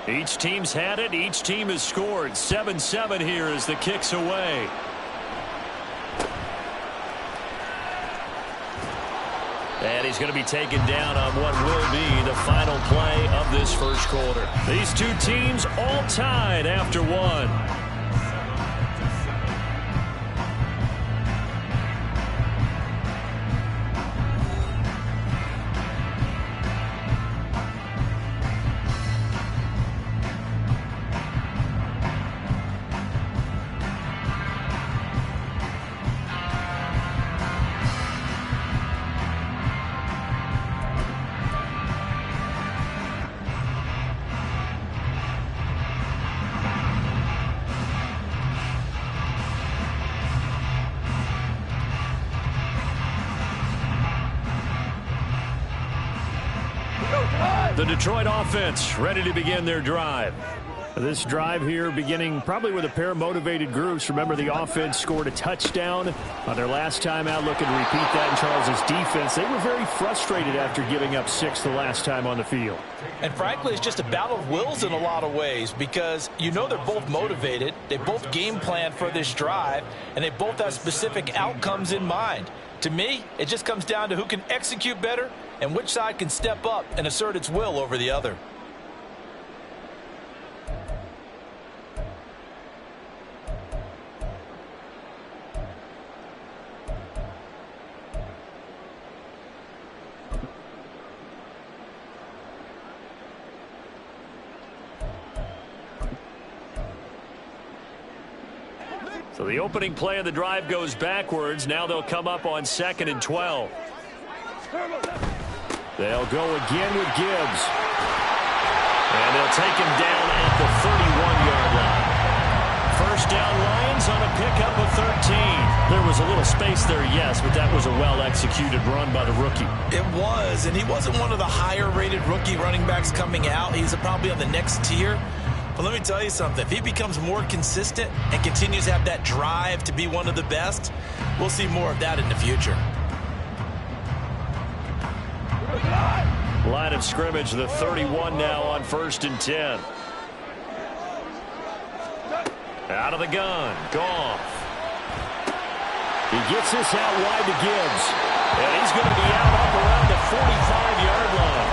Each team's had it. Each team has scored. 7-7 here as the kick's away. And he's going to be taken down on what will be the final play of this first quarter. These two teams all tied after one. The Detroit offense ready to begin their drive. This drive here beginning probably with a pair of motivated groups. Remember, the offense scored a touchdown on their last time out, looking to repeat that in Charles's defense. They were very frustrated after giving up 6 the last time on the field. And frankly, it's just a battle of wills in a lot of ways because you know they're both motivated. They both game plan for this drive, and they both have specific outcomes in mind. To me, it just comes down to who can execute better and which side can step up and assert its will over the other. So the opening play of the drive goes backwards. Now they'll come up on 2nd and 12. They'll go again with Gibbs. And they'll take him down at the 31-yard line. First down, Lions on a pickup of 13. There was a little space there, yes, but that was a well-executed run by the rookie. It was, and he wasn't one of the higher-rated rookie running backs coming out. He's probably on the next tier. But let me tell you something. If he becomes more consistent and continues to have that drive to be one of the best, we'll see more of that in the future. Line of scrimmage, the 31 now on 1st and 10. Out of the gun, Goff. He gets this out wide to Gibbs. And he's going to be out up around the 45-yard line.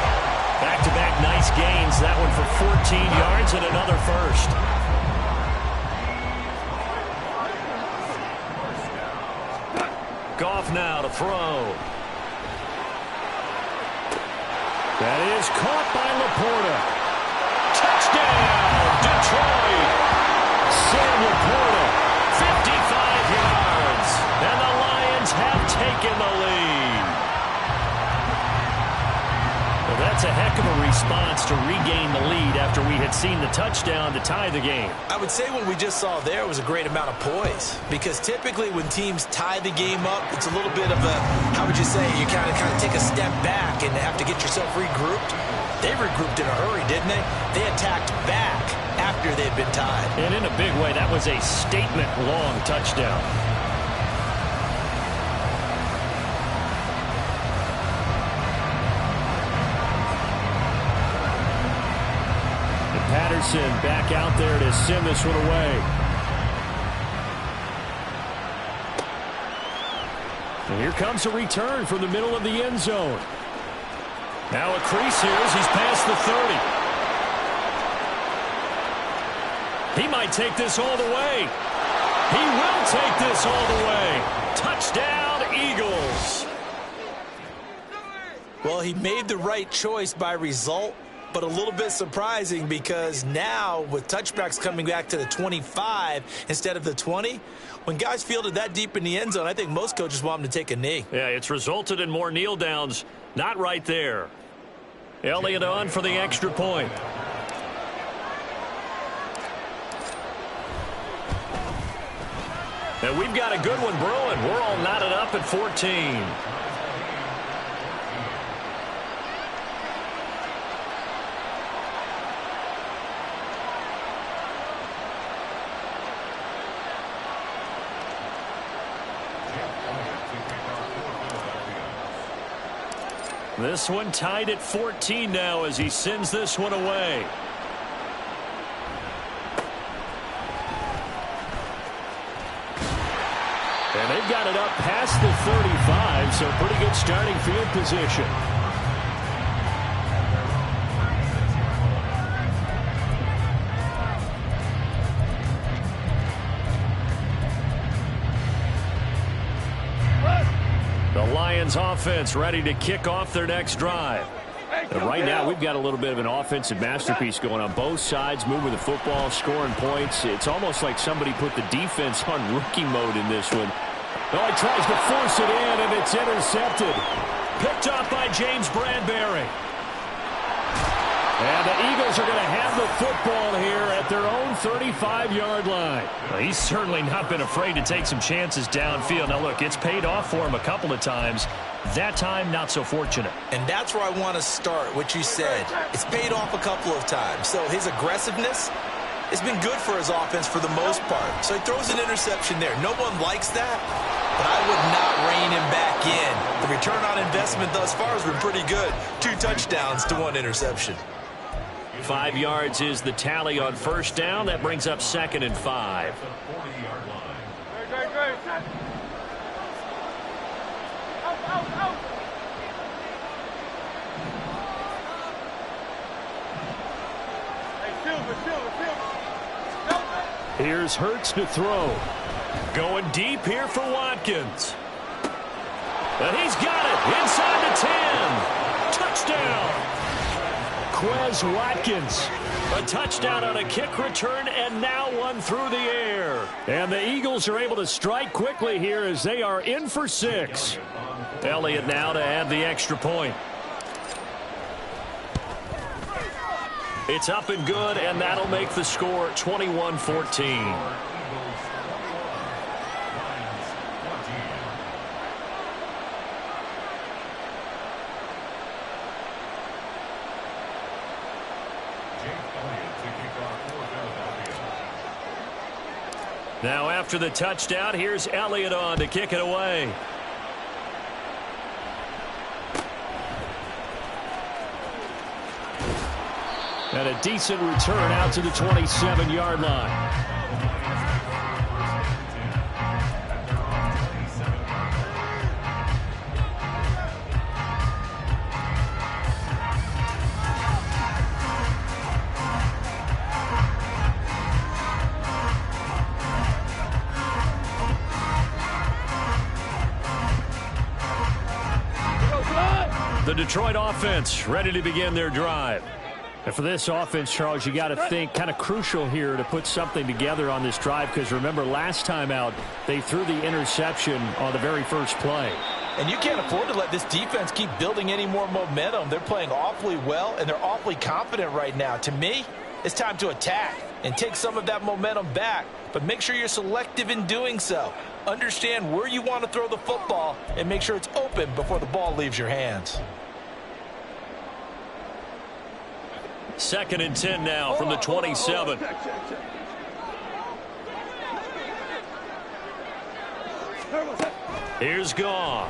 Back-to-back nice gains. That one for 14 yards and another first. Goff now to throw. That is caught by Laporta. Touchdown, Detroit. Sam Laporta, 55 yards. And the Lions have taken the lead. Well, that's a heck of a response to regain the lead after we had seen the touchdown to tie the game. I would say what we just saw there was a great amount of poise, because typically when teams tie the game up, it's a little bit of a, how would you say, you kind of take a step back and have to get yourself regrouped. They regrouped in a hurry, didn't they? They attacked back after they'd been tied. And in a big way, that was a statement-long touchdown. Patterson back out there to send this one away. And here comes a return from the middle of the end zone. Now a crease here as he's past the 30. He might take this all the way. He will take this all the way. Touchdown, Eagles. Well, he made the right choice by result, but a little bit surprising because now with touchbacks coming back to the 25 instead of the 20, when guys fielded that deep in the end zone, I think most coaches want them to take a knee. Yeah, it's resulted in more kneel downs. Not right there. Elliott on for the extra point. And we've got a good one brewing. We're all knotted up at 14. This one tied at 14 now as he sends this one away. And they've got it up past the 35, so pretty good starting field position. The Lions offense ready to kick off their next drive. And right now, we've got a little bit of an offensive masterpiece going on. Both sides moving the football, scoring points. It's almost like somebody put the defense on rookie mode in this one. Oh, he tries to force it in, and it's intercepted. Picked off by James Bradbury. And the Eagles are going to have the football here at their own 35-yard line. Well, he's certainly not been afraid to take some chances downfield. Now, look, it's paid off for him a couple of times. That time, not so fortunate. And that's where I want to start, what you said. It's paid off a couple of times. So his aggressiveness has been good for his offense for the most part. So he throws an interception there. No one likes that, but I would not rein him back in. The return on investment thus far has been pretty good. 2 touchdowns to 1 interception. 5 yards is the tally on first down. That brings up 2nd and 5. Here's Hurts to throw. Going deep here for Watkins. And he's got it inside the 10. Touchdown. Quez Watkins. A touchdown on a kick return, and now one through the air. And the Eagles are able to strike quickly here as they are in for 6. Elliott now to add the extra point. It's up and good, and that'll make the score 21-14. Now after the touchdown, here's Elliott on to kick it away. And a decent return out to the 27-yard line. The Detroit offense ready to begin their drive. And for this offense, Charles, you got to think kind of crucial here to put something together on this drive, because remember last time out they threw the interception on the very first play. And you can't afford to let this defense keep building any more momentum. They're playing awfully well, and they're awfully confident right now. To me, it's time to attack and take some of that momentum back, but make sure you're selective in doing so. Understand where you want to throw the football and make sure it's open before the ball leaves your hands. 2nd and 10 now from the 27. Here's Goff.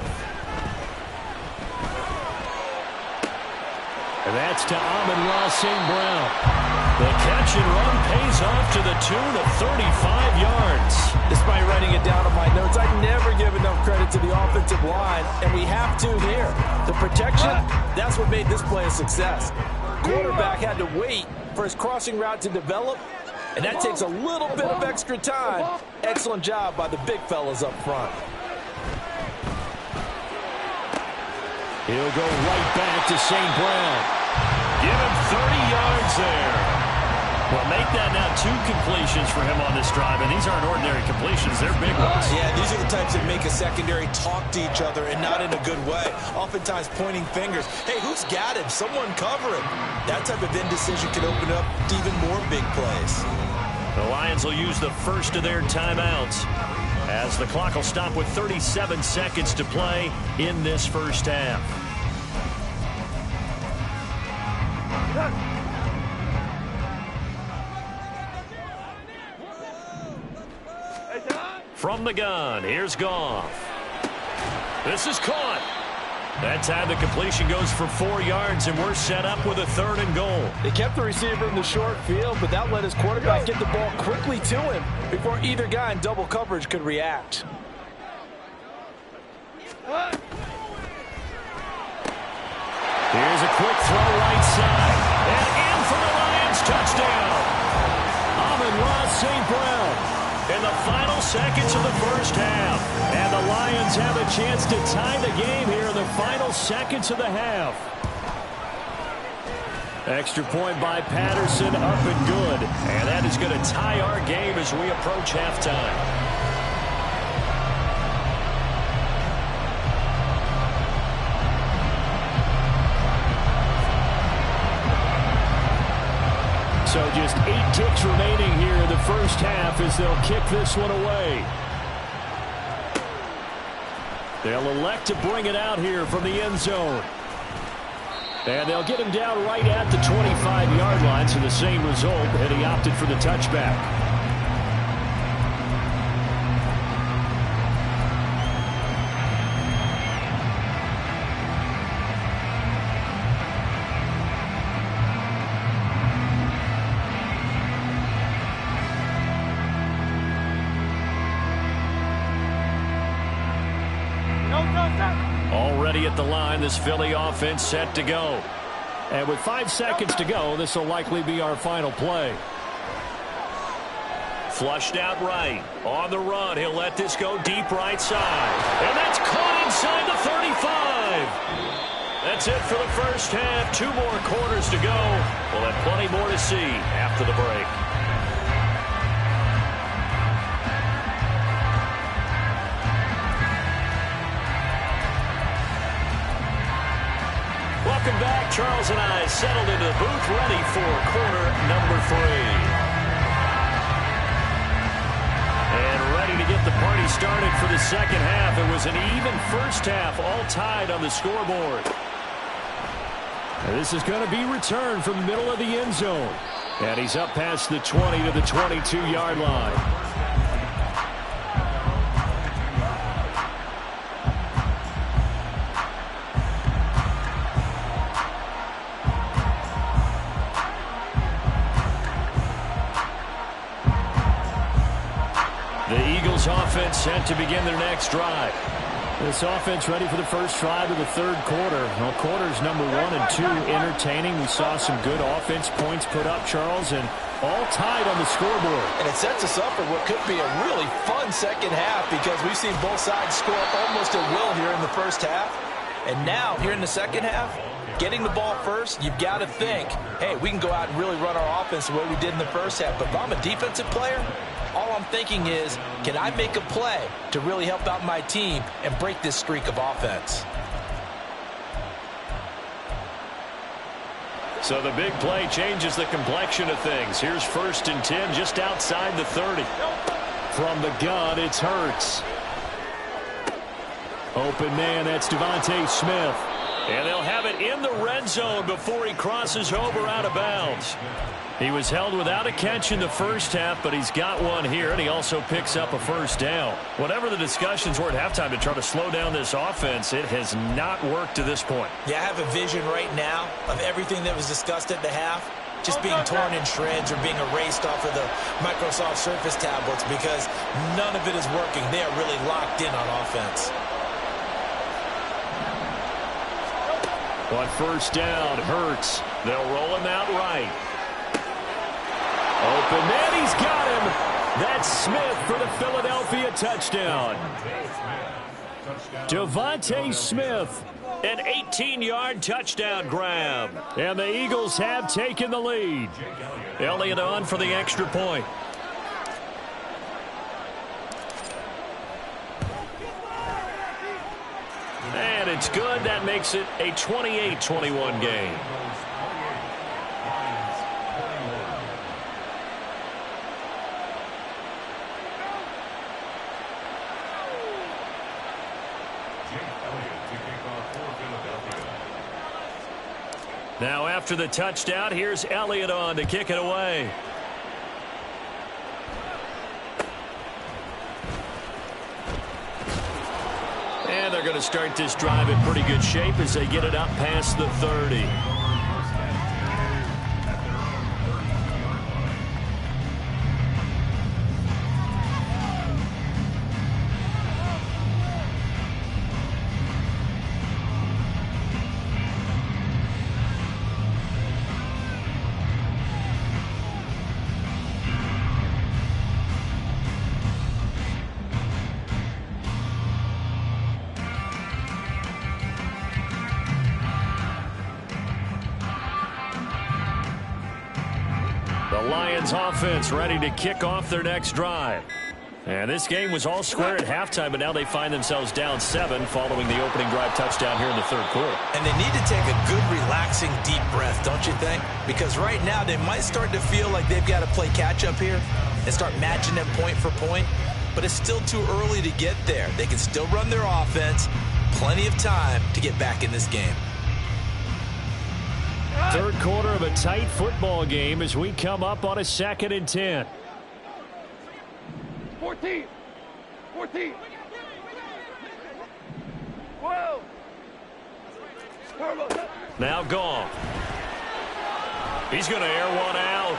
And that's to Amon-Ra St. Brown. The catch and run pays off to the tune of 35 yards. Despite writing it down on my notes, I never give enough credit to the offensive line, and we have to here. The protection, that's what made this play a success. Quarterback had to wait for his crossing route to develop, and that takes a little bit of extra time. Excellent job by the big fellas up front. He'll go right back to St. Brown. Give him 30 yards there. Well, make that now 2 completions for him on this drive, and these aren't ordinary completions. They're big ones. Yeah, these are the types that make a secondary talk to each other, and not in a good way. Oftentimes pointing fingers. Hey, who's got him? Someone cover him. That type of indecision can open up to even more big plays. The Lions will use the first of their timeouts as the clock will stop with 37 seconds to play in this first half. From the gun, here's Goff. This is caught. That time the completion goes for 4 yards, and we're set up with a 3rd and goal. They kept the receiver in the short field, but that let his quarterback get the ball quickly to him before either guy in double coverage could react. Here's a quick throw right side. And in for the Lions touchdown. Amon-Ra St. Brown. In the final seconds of the first half. And the Lions have a chance to tie the game here in the final seconds of the half. Extra point by Patterson, up and good. And that is going to tie our game as we approach halftime. So just 8 ticks remaining here in the first half as they'll kick this one away. They'll elect to bring it out here from the end zone. And they'll get him down right at the 25-yard line, so the same result, and he opted for the touchback. Already at the line, this Philly offense set to go. And with 5 seconds to go, this will likely be our final play. Flushed out right. On the run, he'll let this go deep right side. And that's caught inside the 35. That's it for the first half. 2 more quarters to go. We'll have plenty more to see after the break. Welcome back. Charles and I settled into the booth, ready for quarter number 3. And ready to get the party started for the second half. It was an even first half, all tied on the scoreboard. And this is going to be returned from the middle of the end zone. And he's up past the 20 to the 22-yard line. Offense set to begin their next drive. This offense ready for the first drive of the third quarter. Well, quarters number 1 and 2 entertaining. We saw some good offense points put up, Charles, and all tied on the scoreboard. And it sets us up for what could be a really fun second half because we've seen both sides score almost at will here in the first half. And now, here in the second half, getting the ball first, you've got to think, hey, we can go out and really run our offense the way we did in the first half. But if I'm a defensive player, all I'm thinking is, can I make a play to really help out my team and break this streak of offense? So the big play changes the complexion of things. Here's 1st and 10 just outside the 30. From the gun, it's Hurts. Open man, that's Devontae Smith. And they'll have it in the red zone before he crosses over out of bounds. He was held without a catch in the first half, but he's got one here, and he also picks up a first down. Whatever the discussions were at halftime to try to slow down this offense, it has not worked to this point. Yeah, I have a vision right now of everything that was discussed at the half just being torn in shreds or being erased off of the Microsoft Surface tablets because none of it is working. They are really locked in on offense. On first down, Hurts. They'll roll him out right. Open man, he's got him. That's Smith for the Philadelphia touchdown. Devontae Smith, an 18-yard touchdown grab. And the Eagles have taken the lead. Elliott on for the extra point. And it's good. That makes it a 28-21 game. Now after the touchdown, here's Elliott on to kick it away. And they're going to start this drive in pretty good shape as they get it up past the 30. Lions offense ready to kick off their next drive. And this game was all square at halftime, but now they find themselves down 7 following the opening drive touchdown here in the third quarter. And they need to take a good, relaxing, deep breath, don't you think? Because right now they might start to feel like they've got to play catch-up here and start matching them point for point. But it's still too early to get there. They can still run their offense. Plenty of time to get back in this game. Third quarter of a tight football game as we come up on a 2nd and 10. 14. 14. 12. Now Goff. He's going to air one out.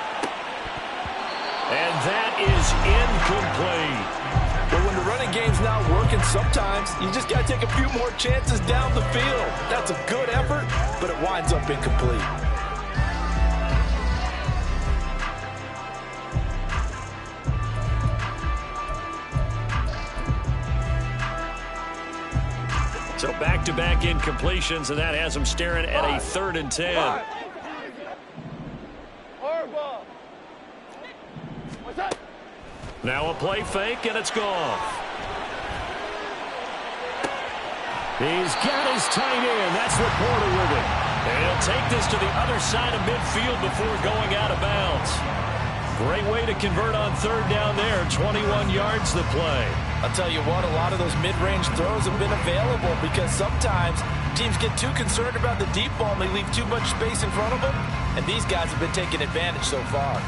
And that is incomplete. But when the running game's not working, sometimes you just got to take a few more chances down the field. That's a good effort, but it winds up incomplete. So back-to-back incompletions, and that has them staring at a 3rd and 10. Now a play fake, and it's gone. He's got his tight end. That's Laporta with it. And he'll take this to the other side of midfield before going out of bounds. Great way to convert on 3rd down there. 21 yards the play. I'll tell you what, a lot of those mid-range throws have been available because sometimes teams get too concerned about the deep ball and they leave too much space in front of them. And these guys have been taking advantage so far.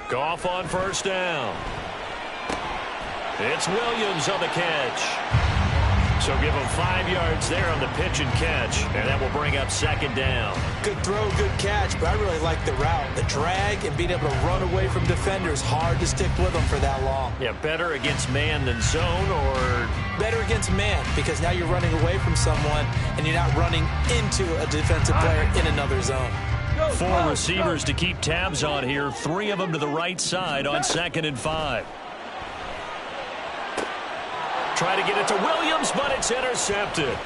Goff on 1st down. It's Williams on the catch. So give him 5 yards there on the pitch and catch, and that will bring up 2nd down. Good throw, good catch, but I really like the route. The drag and being able to run away from defenders, hard to stick with them for that long. Yeah, better against man than zone, or better against man, because now you're running away from someone and you're not running into a defensive player in another zone. 4 receivers to keep tabs on here. 3 of them to the right side on 2nd and 5. Try to get it to Williams, but it's intercepted.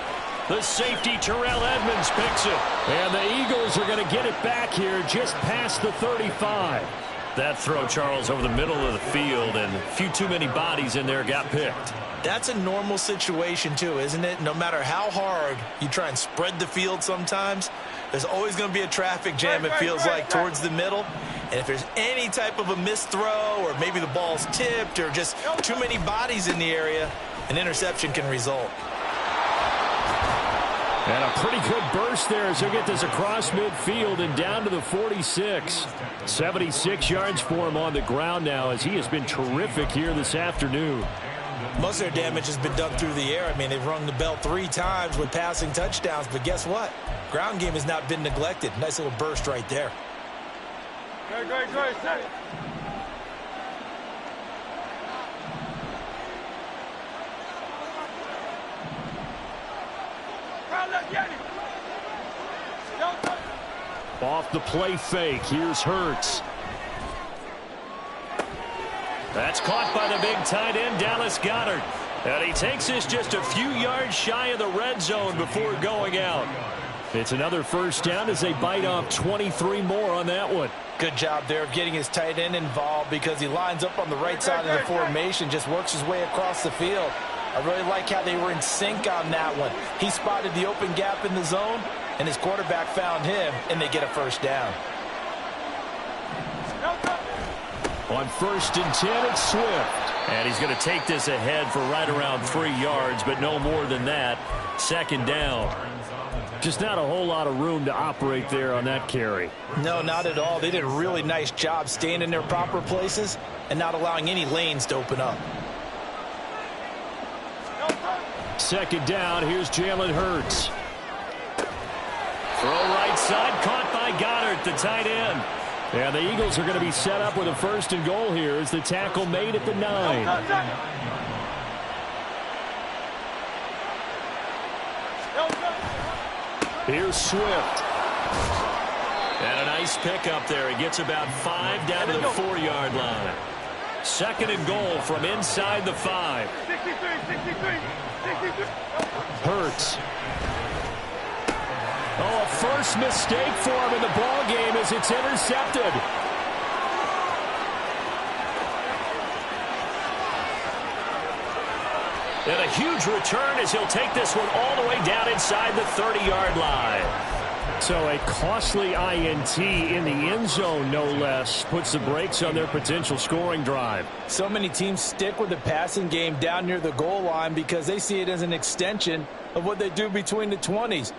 The safety, Terrell Edmonds, picks it. And the Eagles are going to get it back here just past the 35. That throw, Charles, over the middle of the field, and a few too many bodies in there got picked. That's a normal situation, too, isn't it? No matter how hard you try and spread the field sometimes, there's always going to be a traffic jam, it feels like, towards the middle. And if there's any type of a missed throw or maybe the ball's tipped or just too many bodies in the area, an interception can result. And a pretty good burst there as he'll get this across midfield and down to the 46. 76 yards for him on the ground now as he has been terrific here this afternoon. Most of their damage has been done through the air. I mean, they've rung the bell 3 times with passing touchdowns, but guess what? Ground game has not been neglected. Nice little burst right there. Great. Off the play fake, here's Hurts. That's caught by the big tight end, Dallas Goedert. And he takes this just a few yards shy of the red zone before going out. It's another 1st down as they bite off 23 more on that one. Good job there of getting his tight end involved because he lines up on the right side of the formation, just works his way across the field. I really like how they were in sync on that one. He spotted the open gap in the zone, and his quarterback found him, and they get a 1st down. On 1st and 10, it's Swift. And he's going to take this ahead for right around 3 yards, but no more than that. 2nd down. Just not a whole lot of room to operate there on that carry. No, not at all. They did a really nice job staying in their proper places and not allowing any lanes to open up. 2nd down, here's Jalen Hurts. Throw right side, caught by Goddard, the tight end. And the Eagles are going to be set up with a 1st and goal here as the tackle made at the 9. Here's Swift. And a nice pickup there. He gets about 5 down to the 4-yard line. 2nd and goal from inside the 5. 63. Hurts. Oh, a first mistake for him in the ball game as it's intercepted. And a huge return as he'll take this one all the way down inside the 30-yard line. So a costly INT in the end zone, no less, puts the brakes on their potential scoring drive. So many teams stick with the passing game down near the goal line because they see it as an extension of what they do between the 20s.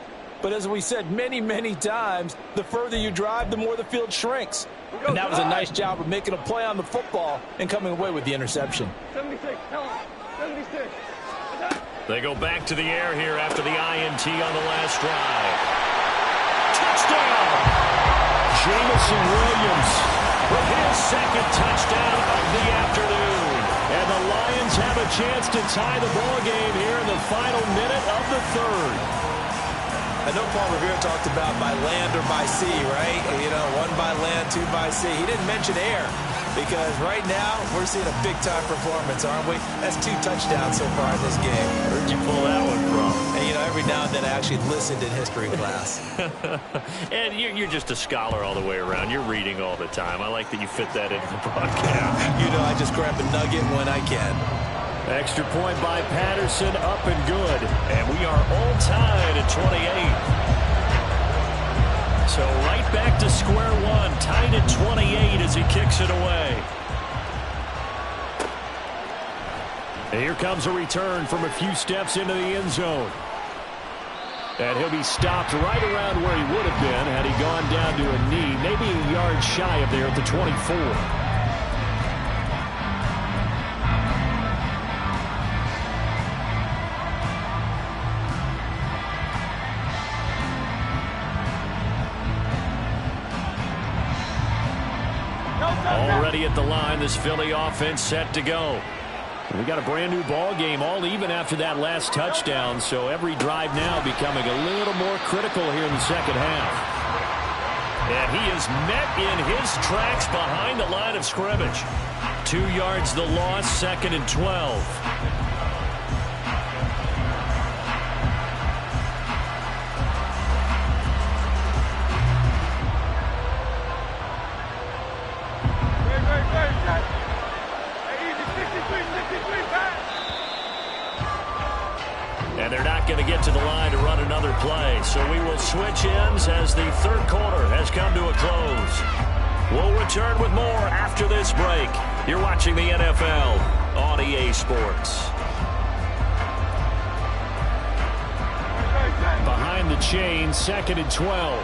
But as we said many, many times, the further you drive, the more the field shrinks. And that was a nice job of making a play on the football and coming away with the interception. 76. 76. They go back to the air here after the INT on the last drive. Touchdown! Jamison Williams With his 2nd touchdown of the afternoon. and the Lions have a chance to tie the ball game here in the final minute of the 3rd. I know Paul Revere talked about by land or by sea, right? You know, 1 by land, 2 by sea. He didn't mention air because right now we're seeing a big-time performance, aren't we? That's 2 touchdowns so far in this game. Where'd you pull that one from? And, you know, every now and then I actually listened in history class. And you're just a scholar all the way around. You're reading all the time. I like that you fit that into the broadcast. You know, I just grab a nugget when I can. Extra point by Patterson, up and good. And we are all tied at 28. So right back to square one, tied at 28 as he kicks it away. And here comes a return from a few steps into the end zone. And he'll be stopped right around where he would have been had he gone down to a knee, maybe a yard shy of there at the 24. Already at the line, this Philly offense set to go. We got a brand new ball game, all even after that last touchdown, so every drive now becoming a little more critical here in the second half. And he is met in his tracks behind the line of scrimmage. 2 yards the loss, 2nd and 12. And they're not going to get to the line to run another play. So we will switch ends as the 3rd quarter has come to a close. We'll return with more after this break. You're watching the NFL on EA Sports. Behind the chain, 2nd and 12.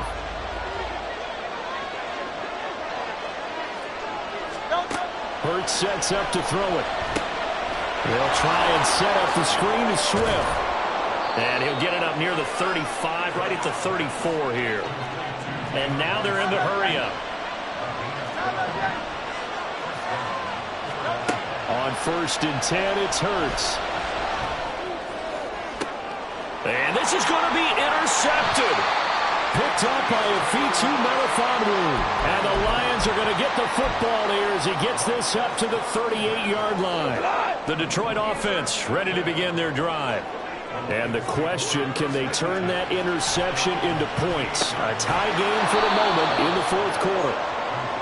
Hurts sets up to throw it. They'll try and set up the screen to Swift. And he'll get it up near the 35, right at the 34 here. And now they're in the hurry up. On 1st and 10, it's Hurts. And this is going to be intercepted. Picked up by Afitu Melifonwu. And the Lions are going to get the football here as he gets this up to the 38-yard line. The Detroit offense ready to begin their drive. And the question, can they turn that interception into points? A tie game for the moment in the 4th quarter.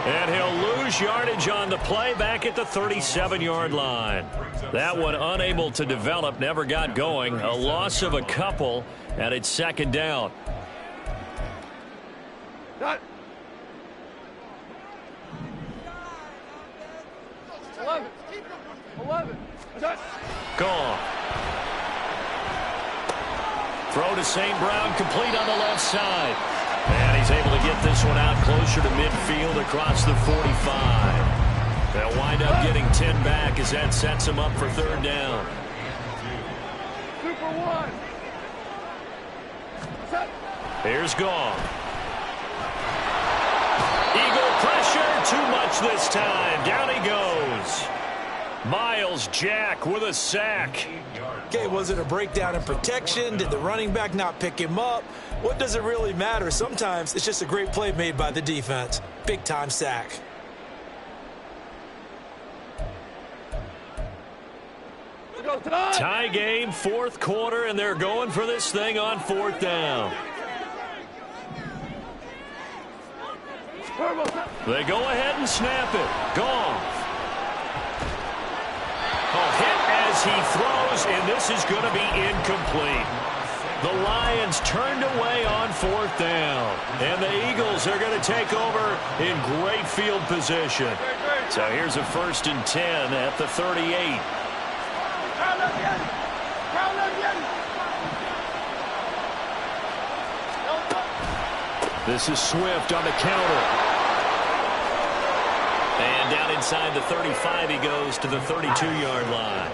And he'll lose yardage on the play back at the 37-yard line. That one unable to develop, never got going. A loss of a couple, and it's 2nd down. 11. Gone. Throw to St. Brown, complete on the left side. And he's able to get this one out closer to midfield across the 45. They'll wind up getting 10 back as that sets him up for 3rd down. Super 1. Set. Here's Gong. Eagle pressure, too much this time. Down he goes. Miles Jack with a sack. Okay, was it a breakdown in protection? Did the running back not pick him up? What does it really matter? Sometimes it's just a great play made by the defense. Big-time sack. Tie game, fourth quarter, and they're going for this thing on fourth down. They go ahead and snap it. Goff. Hit as he throws, and this is going to be incomplete. The Lions turned away on fourth down, and the Eagles are going to take over in great field position. So here's a 1st and 10 at the 38. This is Swift on the counter. And down inside the 35, he goes to the 32-yard line.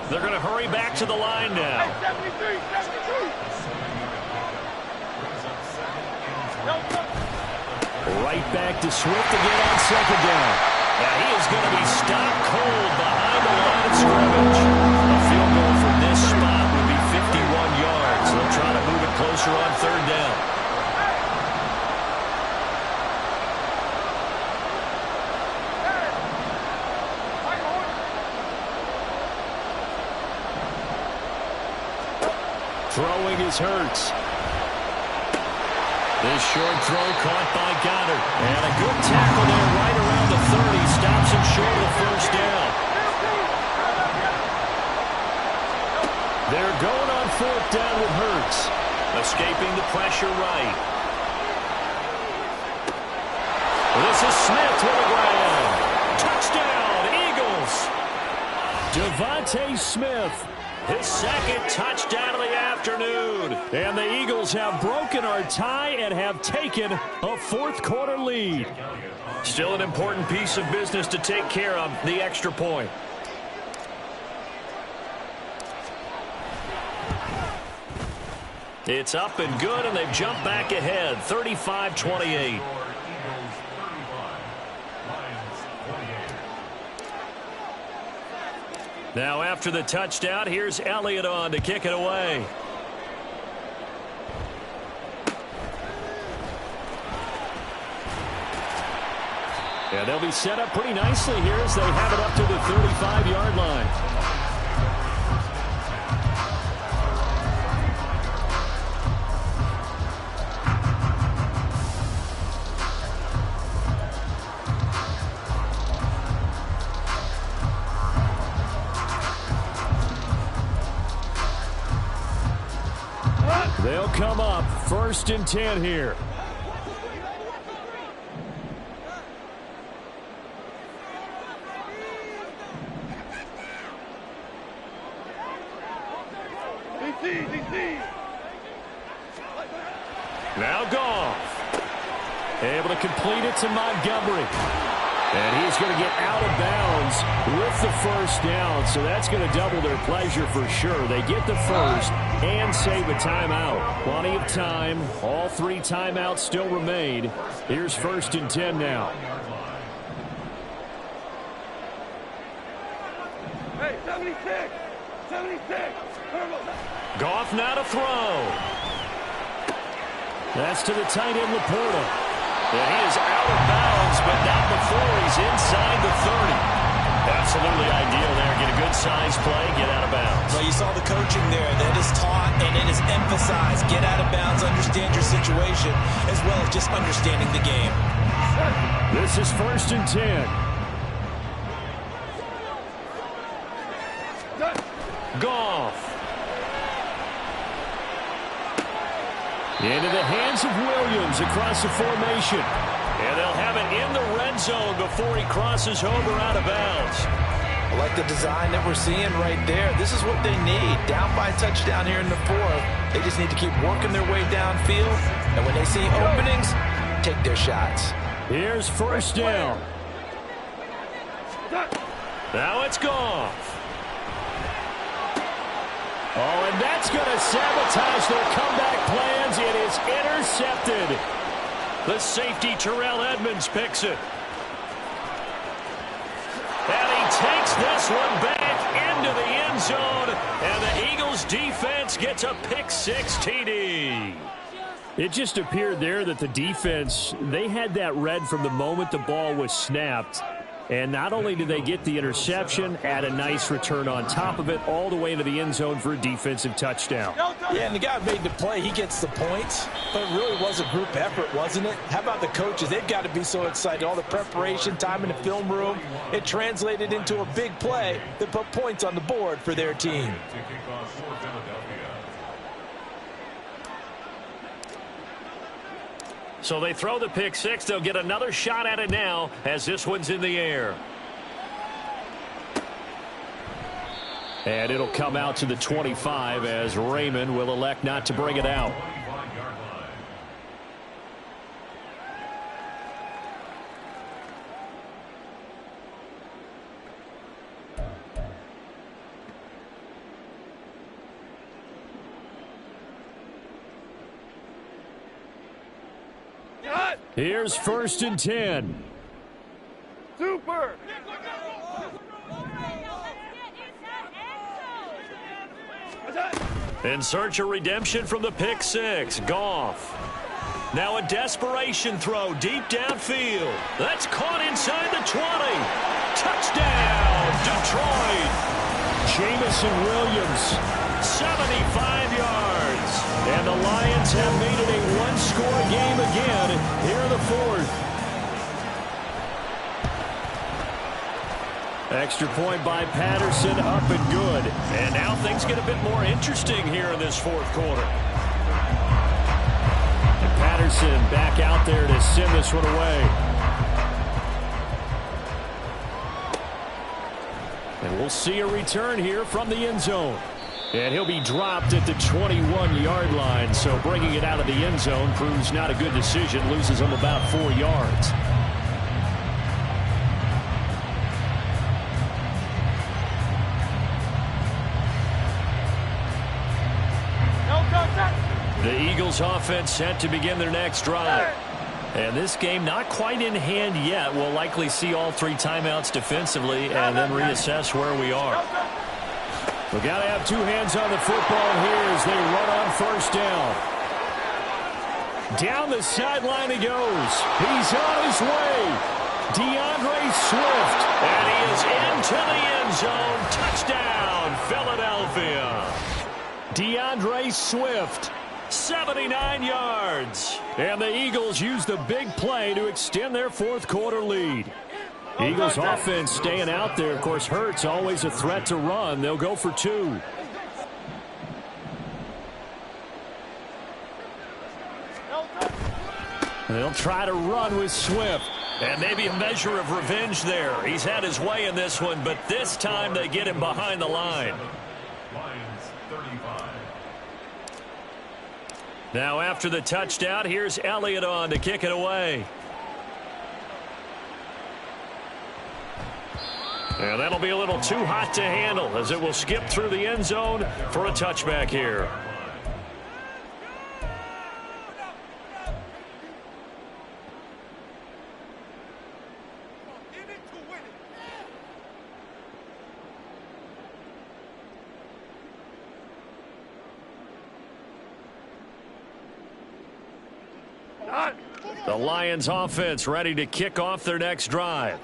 They're going to hurry back to the line now. Right back to Swift again on 2nd down. Now he is going to be stopped cold behind the line of scrimmage. A field goal from this spot would be 51 yards. They'll try to move it closer on 3rd down. Throwing is Hurts. This short throw caught by Goddard. And a good tackle there right around the 30. Stops him short of the 1st down. They're going on 4th down with Hurts. Escaping the pressure right. This is Smith to the ground. Touchdown, Eagles. Devontae Smith. His 2nd touchdown of the afternoon. And the Eagles have broken our tie and have taken a 4th quarter lead. Still an important piece of business to take care of, the extra point. It's up and good, and they've jumped back ahead, 35-28. Now after the touchdown, here's Elliott on to kick it away. And they'll be set up pretty nicely here as they have it up to the 35-yard line. They'll come up 1st and 10 here. Now Goff. Able to complete it to Montgomery. And he's going to get out of bounds with the 1st down, so that's going to double their pleasure for sure. They get the 1st and save a timeout. Plenty of time. All 3 timeouts still remain. Here's 1st and 10 now. Hey, 76! 76! Goff now to throw. That's to the tight end, Laporta. And he is out of bounds, but not before he's inside the 30. Absolutely ideal there. Get a good size play, get out of bounds. Well, you saw the coaching there. That is taught and it is emphasized. Get out of bounds, understand your situation, as well as just understanding the game. This is 1st and 10. Goff. Into the hands of Williams across the formation. And they'll have it in the red zone before he crosses over out of bounds. I like the design that we're seeing right there. This is what they need. Down by a touchdown here in the 4th. They just need to keep working their way downfield. And when they see openings, take their shots. Here's 1st down. Now it's Goff. Oh, and that's going to sabotage their comeback plans. It is intercepted. The safety, Terrell Edmonds, picks it. And he takes this one back into the end zone, and the Eagles defense gets a pick-6 TD. It just appeared there that the defense, they had that read from the moment the ball was snapped. And not only did they get the interception, add a nice return on top of it, all the way into the end zone for a defensive touchdown. Yeah, and the guy made the play. He gets the points. But it really was a group effort, wasn't it? How about the coaches? They've got to be so excited. All the preparation, time in the film room, it translated into a big play that put points on the board for their team. So they throw the pick-6. They'll get another shot at it now as this one's in the air. And it'll come out to the 25 as Raymond will elect not to bring it out. Here's 1st and 10. Super! In search of redemption from the pick-6. Goff. Now a desperation throw deep downfield. That's caught inside the 20. Touchdown, Detroit. Jamison Williams. 75 yards. And the Lions have made it a one-score game again here in the 4th. Extra point by Patterson, up and good. And now things get a bit more interesting here in this 4th quarter. And Patterson back out there to send this one away. And we'll see a return here from the end zone. And he'll be dropped at the 21-yard line. So bringing it out of the end zone proves not a good decision. Loses him about 4 yards. The Eagles offense set to begin their next drive. And this game not quite in hand yet. We'll likely see all 3 timeouts defensively and then reassess where we are. We've got to have 2 hands on the football here as they run on 1st down. Down the sideline he goes. He's on his way. DeAndre Swift. And he is into the end zone. Touchdown, Philadelphia. DeAndre Swift. 79 yards. And the Eagles use the big play to extend their 4th quarter lead. Eagles offense staying out there. Of course, Hurts always a threat to run. They'll go for 2. They'll try to run with Swift. And maybe a measure of revenge there. He's had his way in this one, but this time they get him behind the line. Now after the touchdown, here's Elliott on to kick it away. And that'll be a little too hot to handle as it will skip through the end zone for a touchback here. The Lions offense ready to kick off their next drive.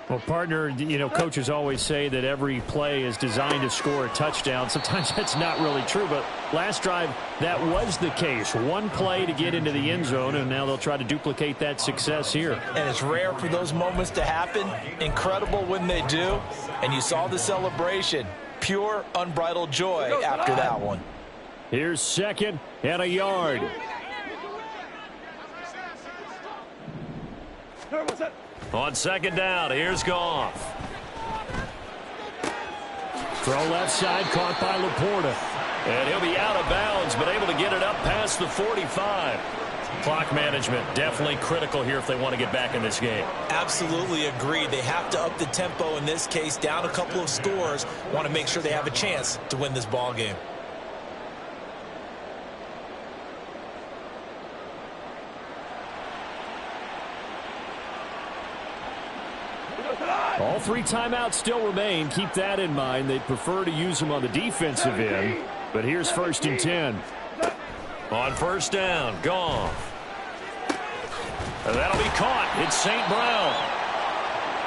Well, partner, you know, coaches always say that every play is designed to score a touchdown. Sometimes that's not really true, but last drive, that was the case. 1 play to get into the end zone, and now they'll try to duplicate that success here. And it's rare for those moments to happen. Incredible when they do. And you saw the celebration. Pure, unbridled joy after that one. Here's 2nd and a yard. On 2nd down, here's Goff. Throw left side, caught by Laporta. And he'll be out of bounds, but able to get it up past the 45. Clock management definitely critical here if they want to get back in this game. Absolutely agree. They have to up the tempo in this case, down a couple of scores. Want to make sure they have a chance to win this ball game. All 3 timeouts still remain. Keep that in mind. They'd prefer to use them on the defensive end. But here's 1st and 10. On 1st down, Goff. That'll be caught. It's St. Brown.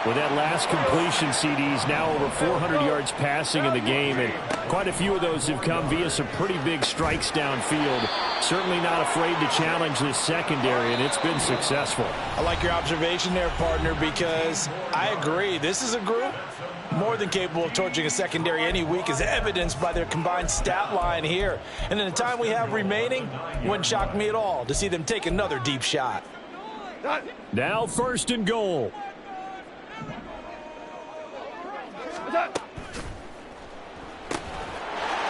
With that last completion, CD's now over 400 yards passing in the game, and quite a few of those have come via some pretty big strikes downfield. Certainly not afraid to challenge this secondary, and it's been successful. I like your observation there, partner, because I agree. This is a group more than capable of torching a secondary any week, as evidenced by their combined stat line here. And in the time we have remaining, wouldn't shock me at all to see them take another deep shot. Now 1st and goal.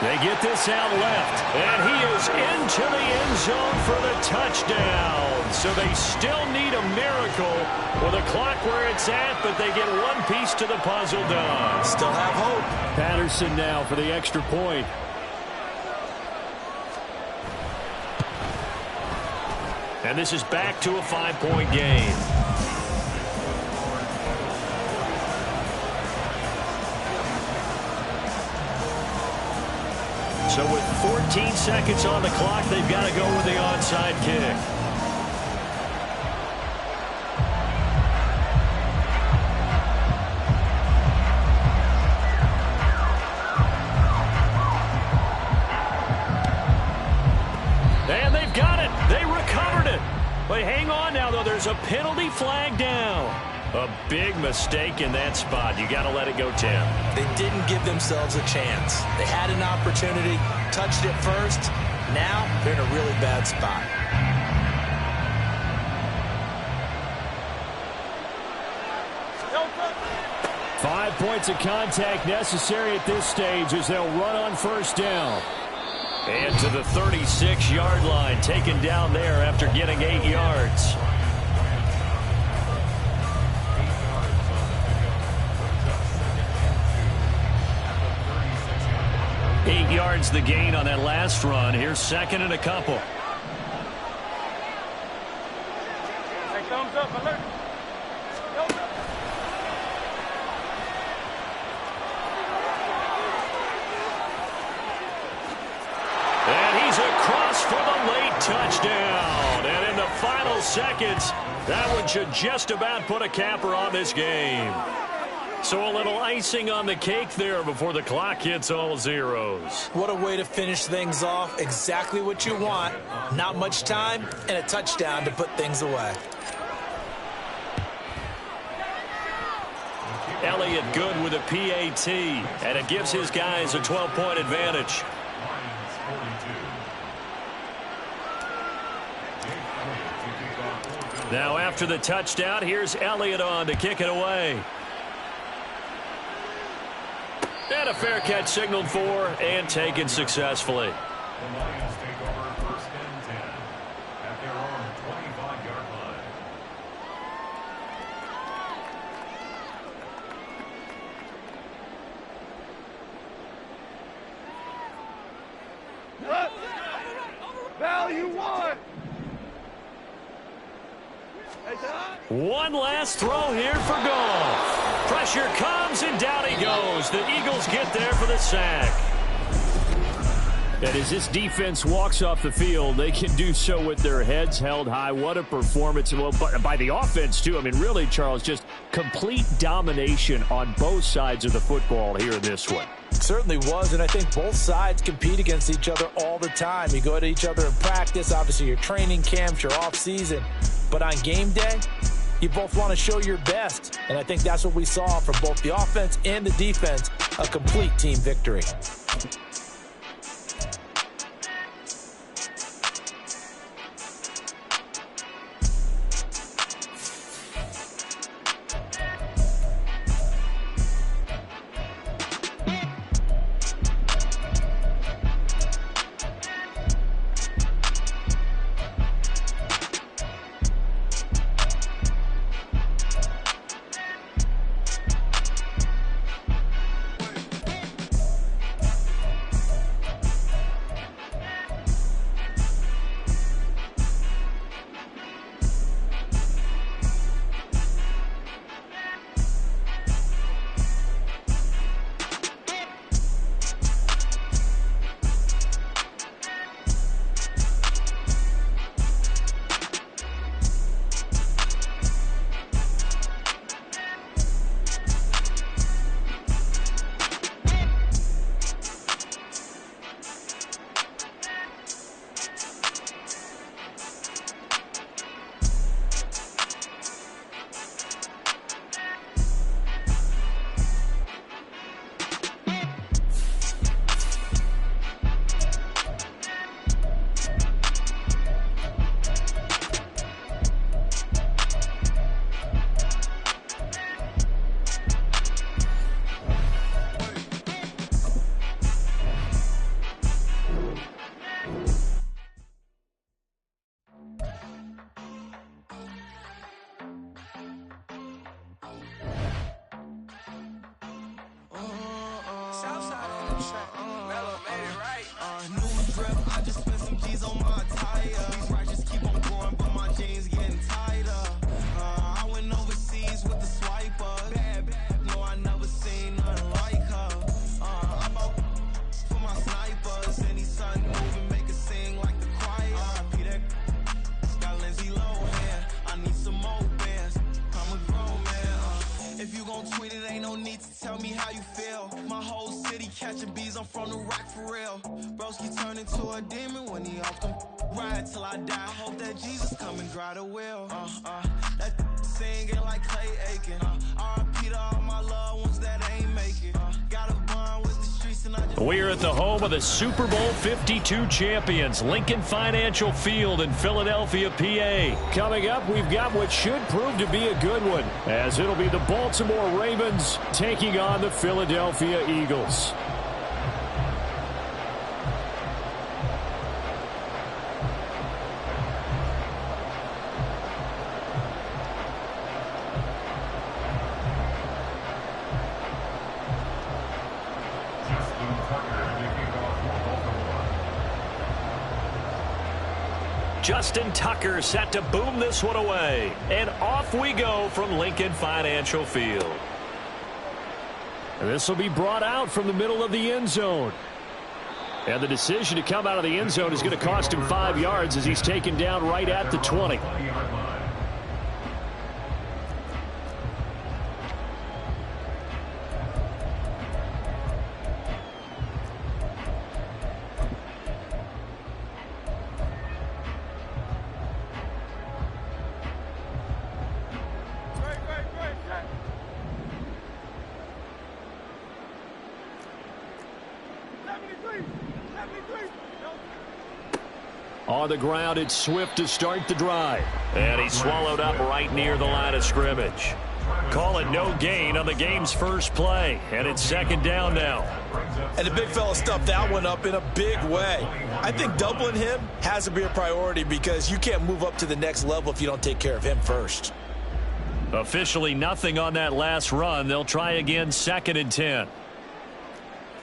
They get this out left, and he is into the end zone for the touchdown. So they still need a miracle with a clock where it's at, but they get one piece to the puzzle done. Still have hope. Patterson now for the extra point. And this is back to a 5-point game. So with 14 seconds on the clock, they've got to go with the onside kick. And they've got it. They recovered it. But hang on now, though. There's a penalty flag down. A big mistake in that spot. You got to let it go, Tim. They didn't give themselves a chance. They had an opportunity, touched it first. Now they're in a really bad spot. Five points of contact necessary at this stage as they'll run on 1st down. And to the 36-yard line, taken down there after getting 8 yards. Eight yards the gain on that last run. Here's 2nd and a couple. Hey, thumbs up, alert. And he's across for the late touchdown. And in the final seconds, that one should just about put a capper on this game. So a little icing on the cake there before the clock hits all zeros. What a way to finish things off. Exactly what you want. Not much time and a touchdown to put things away. Elliott good with a PAT, and it gives his guys a 12-point advantage. Now after the touchdown, here's Elliott on to kick it away. And a fair catch signaled for and taken successfully. The Lions take over 1st and 10 at their own 25-yard line. Value 1. One last throw here for Goff. Pressure comes, and down he goes. The Eagles get there for the sack. And as this defense walks off the field, they can do so with their heads held high. What a performance. Well, by the offense, too. I mean, really, Charles, just complete domination on both sides of the football here in this one. It certainly was, and I think both sides compete against each other all the time. You go at each other in practice, obviously your training camps, your off-season. But on game day, you both want to show your best. And I think that's what we saw from both the offense and the defense, a complete team victory. New drip, I just spent some G's on my attire. These righteous keep on going, but my jeans getting tighter. I went overseas with the swiper. Bad, no, I never seen nothing like her. I bought for my snipers. Any son moving, make it sing like the choir. Peter got Lindsay Lohan. I need some more bands. I'm a grown man. If you gon' tweet it, ain't no need to tell me how you feel. My whole city catching bees, I'm from the rock for real. Broski turn into a demon when he off them. Ride till I die, hope that Jesus come and dry the wheel. That singing like Clay Aiken. R.I.P. to all my loved ones that ain't make it. Got a bond with the streets and I just... We're at the home of the Super Bowl 52 champions, Lincoln Financial Field in Philadelphia, PA. Coming up, we've got what should prove to be a good one, as it'll be the Baltimore Ravens taking on the Philadelphia Eagles. Justin Tucker set to boom this one away. And off we go from Lincoln Financial Field. And this will be brought out from the middle of the end zone. And the decision to come out of the end zone is going to cost him 5 yards as he's taken down right at the 20. On the ground, it's Swift to start the drive. And he's swallowed up right near the line of scrimmage. Call it no gain on the game's first play. And it's second down now. And the big fella stuffed that one up in a big way. I think doubling him has to be a priority because you can't move up to the next level if you don't take care of him first. Officially nothing on that last run. They'll try again, 2nd and 10.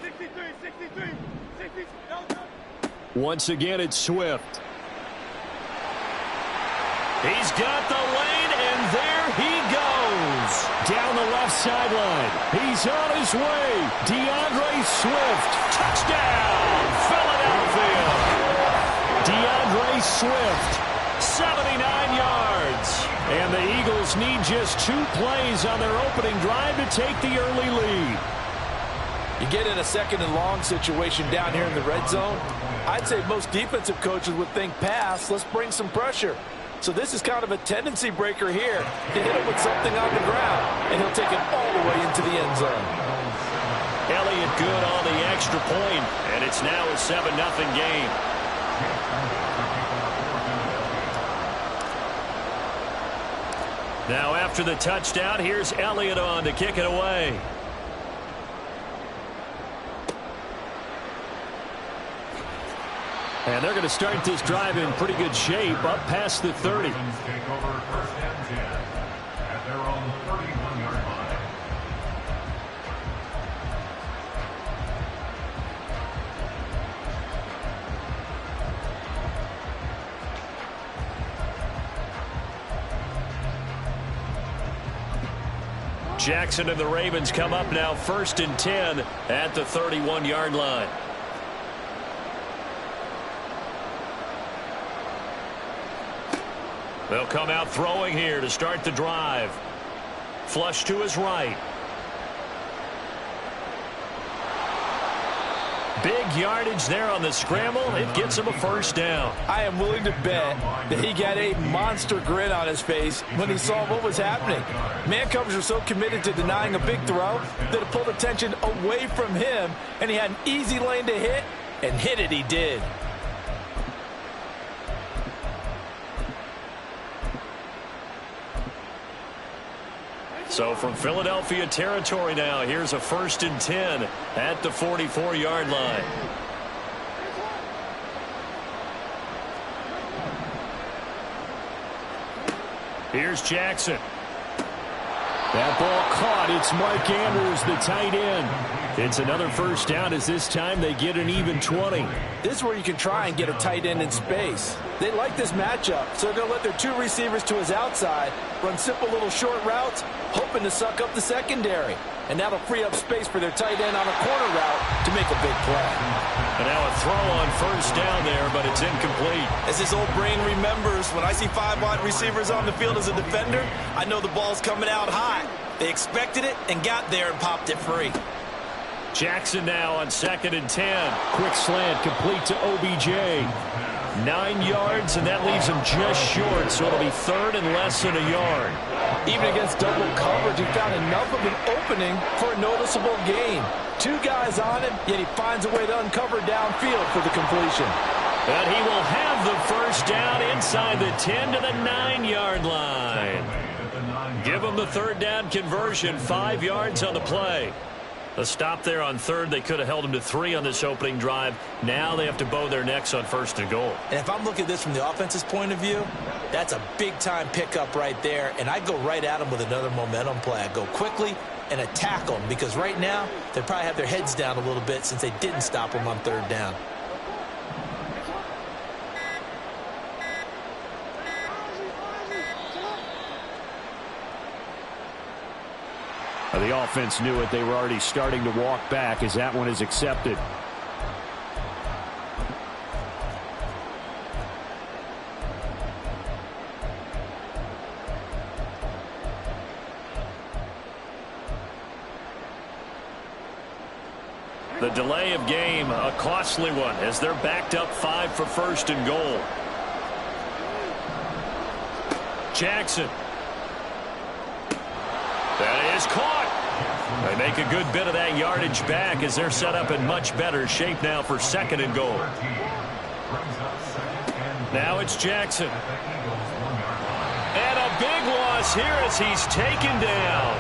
63. Once again, it's Swift. He's got the lane, and there he goes. Down the left sideline. He's on his way. DeAndre Swift. Touchdown, Philadelphia. DeAndre Swift, 79 yards. And the Eagles need just 2 plays on their opening drive to take the early lead. You get in a 2nd and long situation down here in the red zone. I'd say most defensive coaches would think pass, let's bring some pressure. So this is kind of a tendency breaker here to hit him with something on the ground, and he'll take it all the way into the end zone. Elliott good on the extra point, and it's now a 7-0 game. Now after the touchdown, here's Elliott on to kick it away. And they're going to start this drive in pretty good shape, up past the 30. Take over 1st and 10 at their own 31-yard line. Jackson and the Ravens come up now 1st and 10 at the 31-yard line. They'll come out throwing here to start the drive. Flush to his right. Big yardage there on the scramble. It gets him a 1st down. I am willing to bet that he got a monster grin on his face when he saw what was happening. Man covers are so committed to denying a big throw that it pulled attention away from him, and he had an easy lane to hit, and hit it he did. So from Philadelphia territory now, here's a 1st and 10 at the 44-yard line. Here's Jackson. That ball caught. It's Mark Andrews, the tight end. It's another first down as this time they get an even 20. This is where you can try and get a tight end in space. They like this matchup, so they're going to let their two receivers to his outside run simple little short routes, hoping to suck up the secondary. And that'll free up space for their tight end on a corner route to make a big play. And now a throw on first down there, but it's incomplete. As his old brain remembers, when I see 5 wide receivers on the field as a defender, I know the ball's coming out high. They expected it and got there and popped it free. Jackson now on 2nd and 10. Quick slant complete to OBJ. 9 yards, and that leaves him just short, so it'll be 3rd and less than a yard. Even against double coverage, he found enough of an opening for a noticeable gain. 2 guys on him, yet he finds a way to uncover downfield for the completion. And he will have the first down inside the 10 to the 9-yard line. Give him the 3rd down conversion, 5 yards on the play. A stop there on 3rd. They could have held him to 3 on this opening drive. Now they have to bow their necks on 1st and goal. And if I'm looking at this from the offense's point of view, that's a big-time pickup right there. And I'd go right at him with another momentum play. I'd go quickly and attack them because right now they probably have their heads down a little bit since they didn't stop him on 3rd down. The offense knew it. They were already starting to walk back as that one is accepted. The delay of game, a costly one as they're backed up 5 for 1st and goal. Jackson. That is caught. They make a good bit of that yardage back as they're set up in much better shape now for 2nd and goal. Now it's Jackson. And a big loss here as he's taken down.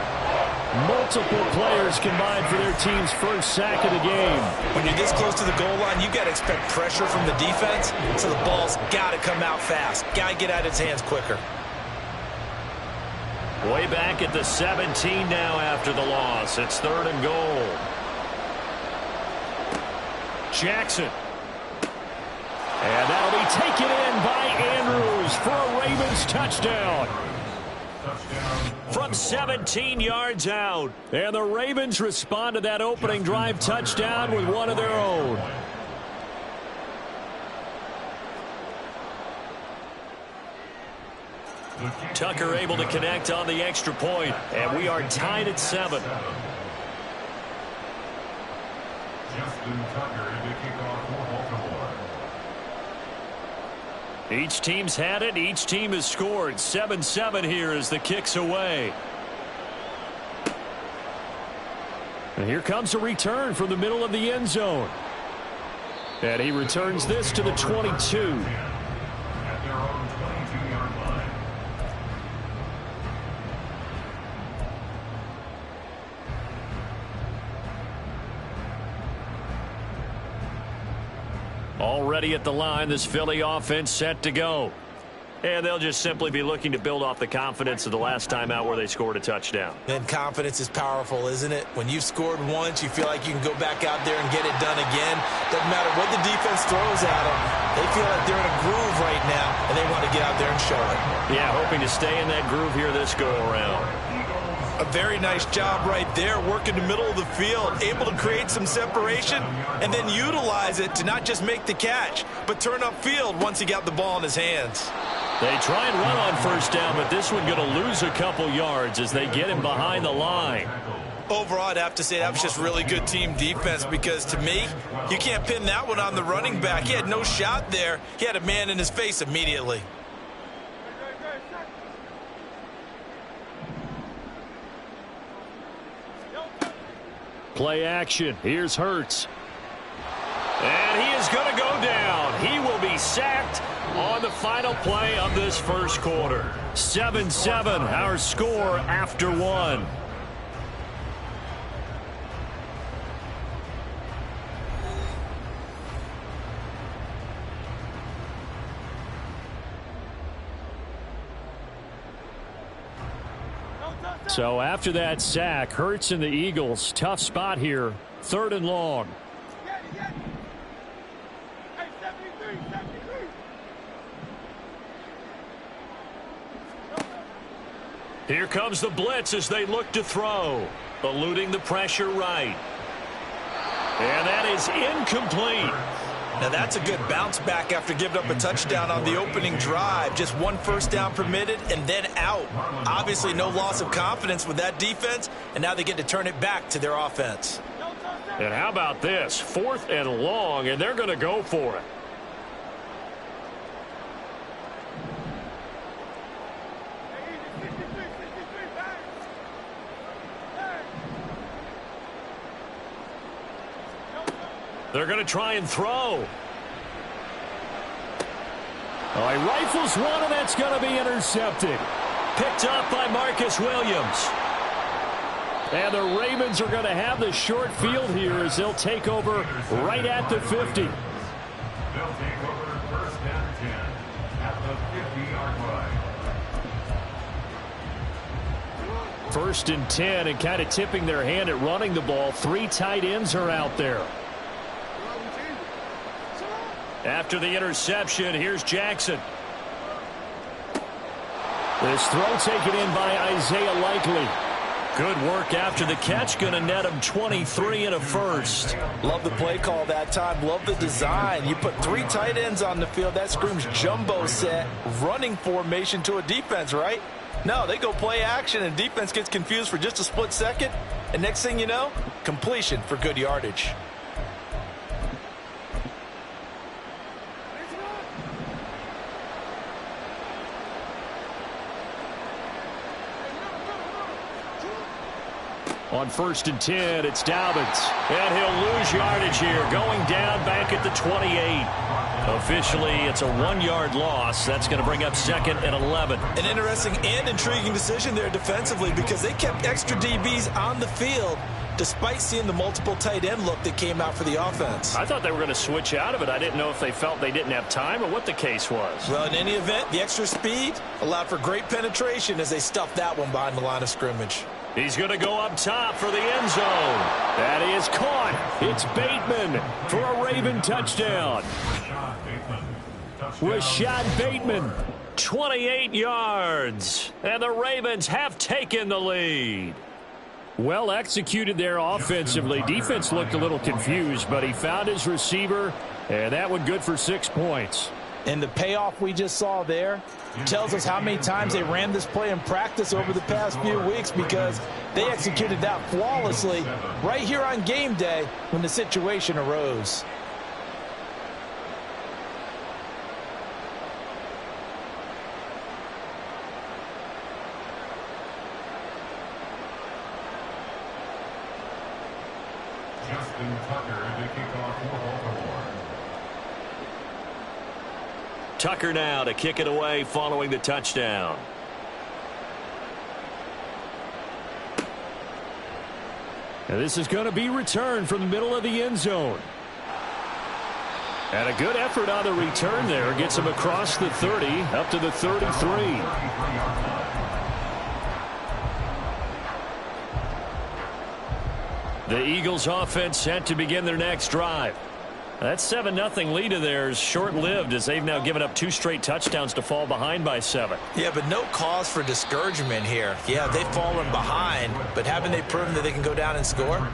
Multiple players combined for their team's first sack of the game. When you're this close to the goal line, you got to expect pressure from the defense, so the ball's got to come out fast. Got to get out of his hands quicker. Way back at the 17 now after the loss. It's 3rd and goal. Jackson. And that'll be taken in by Andrews for a Ravens touchdown. From 17 yards out. And the Ravens respond to that opening drive touchdown with one of their own. Tucker able to connect on the extra point, and we are tied at 7. Each team's had it. Each team has scored. 7-7 here as the kick's away. And here comes a return from the middle of the end zone. And he returns this to the 22. Already at the line, this Philly offense set to go. And they'll just simply be looking to build off the confidence of the last time out where they scored a touchdown. And confidence is powerful, isn't it? When you've scored once, you feel like you can go back out there and get it done again. Doesn't matter what the defense throws at them. They feel like they're in a groove right now, and they want to get out there and show it. Yeah, hoping to stay in that groove here this go-around. A very nice job right there, working the middle of the field, able to create some separation, and then utilize it to not just make the catch, but turn upfield once he got the ball in his hands. They try and run on 1st down, but this one going to lose a couple yards as they get him behind the line. Overall, I'd have to say that was just really good team defense because, to me, you can't pin that one on the running back. He had no shot there. He had a man in his face immediately. Play action. Here's Hurts. And he is going to go down. He will be sacked on the final play of this first quarter. 7-7, our score after 1. So after that sack, Hurts and the Eagles, tough spot here, 3rd and long. Here comes the blitz as they look to throw. Eluding the pressure right. And that is incomplete. Now that's a good bounce back after giving up a touchdown on the opening drive. Just 1 first down permitted and then out. Obviously no loss of confidence with that defense, and now they get to turn it back to their offense. And how about this? 4th and long, and they're going to go for it. They're going to try and throw. Oh, he rifles one, and that's going to be intercepted. Picked up by Marcus Williams. And the Ravens are going to have the short field here as they'll take over right at the 50. They'll take over 1st and 10 at the 50-yard line. 1st and 10, and kind of tipping their hand at running the ball. 3 tight ends are out there. After the interception, here's Jackson. This throw taken in by Isaiah Likely. Good work after the catch. Going to net him 23 and a first. Love the play call that time. Love the design. You put 3 tight ends on the field. That screams jumbo set, running formation to a defense, right? No, they go play action, and defense gets confused for just a split second. And next thing you know, completion for good yardage. On 1st and 10, it's Dobbins. And he'll lose yardage here, going down back at the 28. Officially, it's a 1-yard loss. That's going to bring up 2nd and 11. An interesting and intriguing decision there defensively because they kept extra DBs on the field despite seeing the multiple tight end look that came out for the offense. I thought they were going to switch out of it. I didn't know if they felt they didn't have time or what the case was. Well, in any event, the extra speed allowed for great penetration as they stuffed that one behind the line of scrimmage. He's going to go up top for the end zone. That is caught. It's Bateman for a Raven touchdown. Rashad Bateman. 28 yards. And the Ravens have taken the lead. Well executed there offensively. Defense looked a little confused, but he found his receiver, and that one good for 6 points. And the payoff we just saw there tells us how many times they ran this play in practice over the past few weeks because they executed that flawlessly right here on game day when the situation arose. Justin Tucker to kick off for Baltimore. Tucker now to kick it away following the touchdown. And this is going to be returned from the middle of the end zone. And a good effort on the return there. Gets him across the 30 up to the 33. The Eagles offense set to begin their next drive. That 7-0 lead of theirs short-lived as they've now given up 2 straight touchdowns to fall behind by 7. Yeah, but no cause for discouragement here. Yeah, they've fallen behind, but haven't they proven that they can go down and score?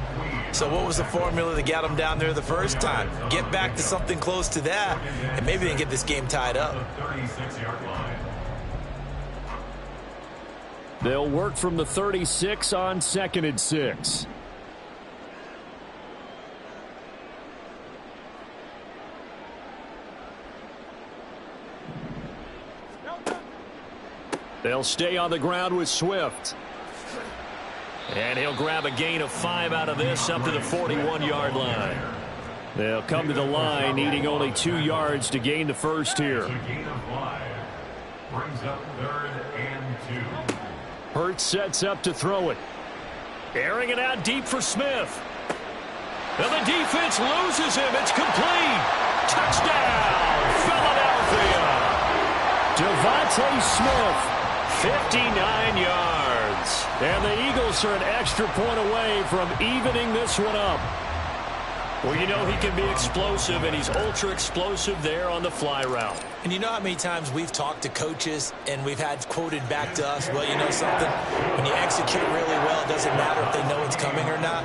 So what was the formula that got them down there the first time? Get back to something close to that, and maybe they can get this game tied up. They'll work from the 36 on 2nd and 6. They'll stay on the ground with Swift. And he'll grab a gain of 5 out of this up to the 41-yard line. They'll come to the line needing only 2 yards to gain the first here. Brings up 3rd and 2. Hurts sets up to throw it. Airing it out deep for Smith. And the defense loses him. It's complete. Touchdown, Philadelphia. Devontae Smith. 59 yards. And the Eagles are an extra point away from evening this one up. Well, you know he can be explosive, and he's ultra explosive there on the fly route. And you know how many times we've talked to coaches and we've had quoted back to us, well, you know something? When you execute really well, it doesn't matter if they know it's coming or not.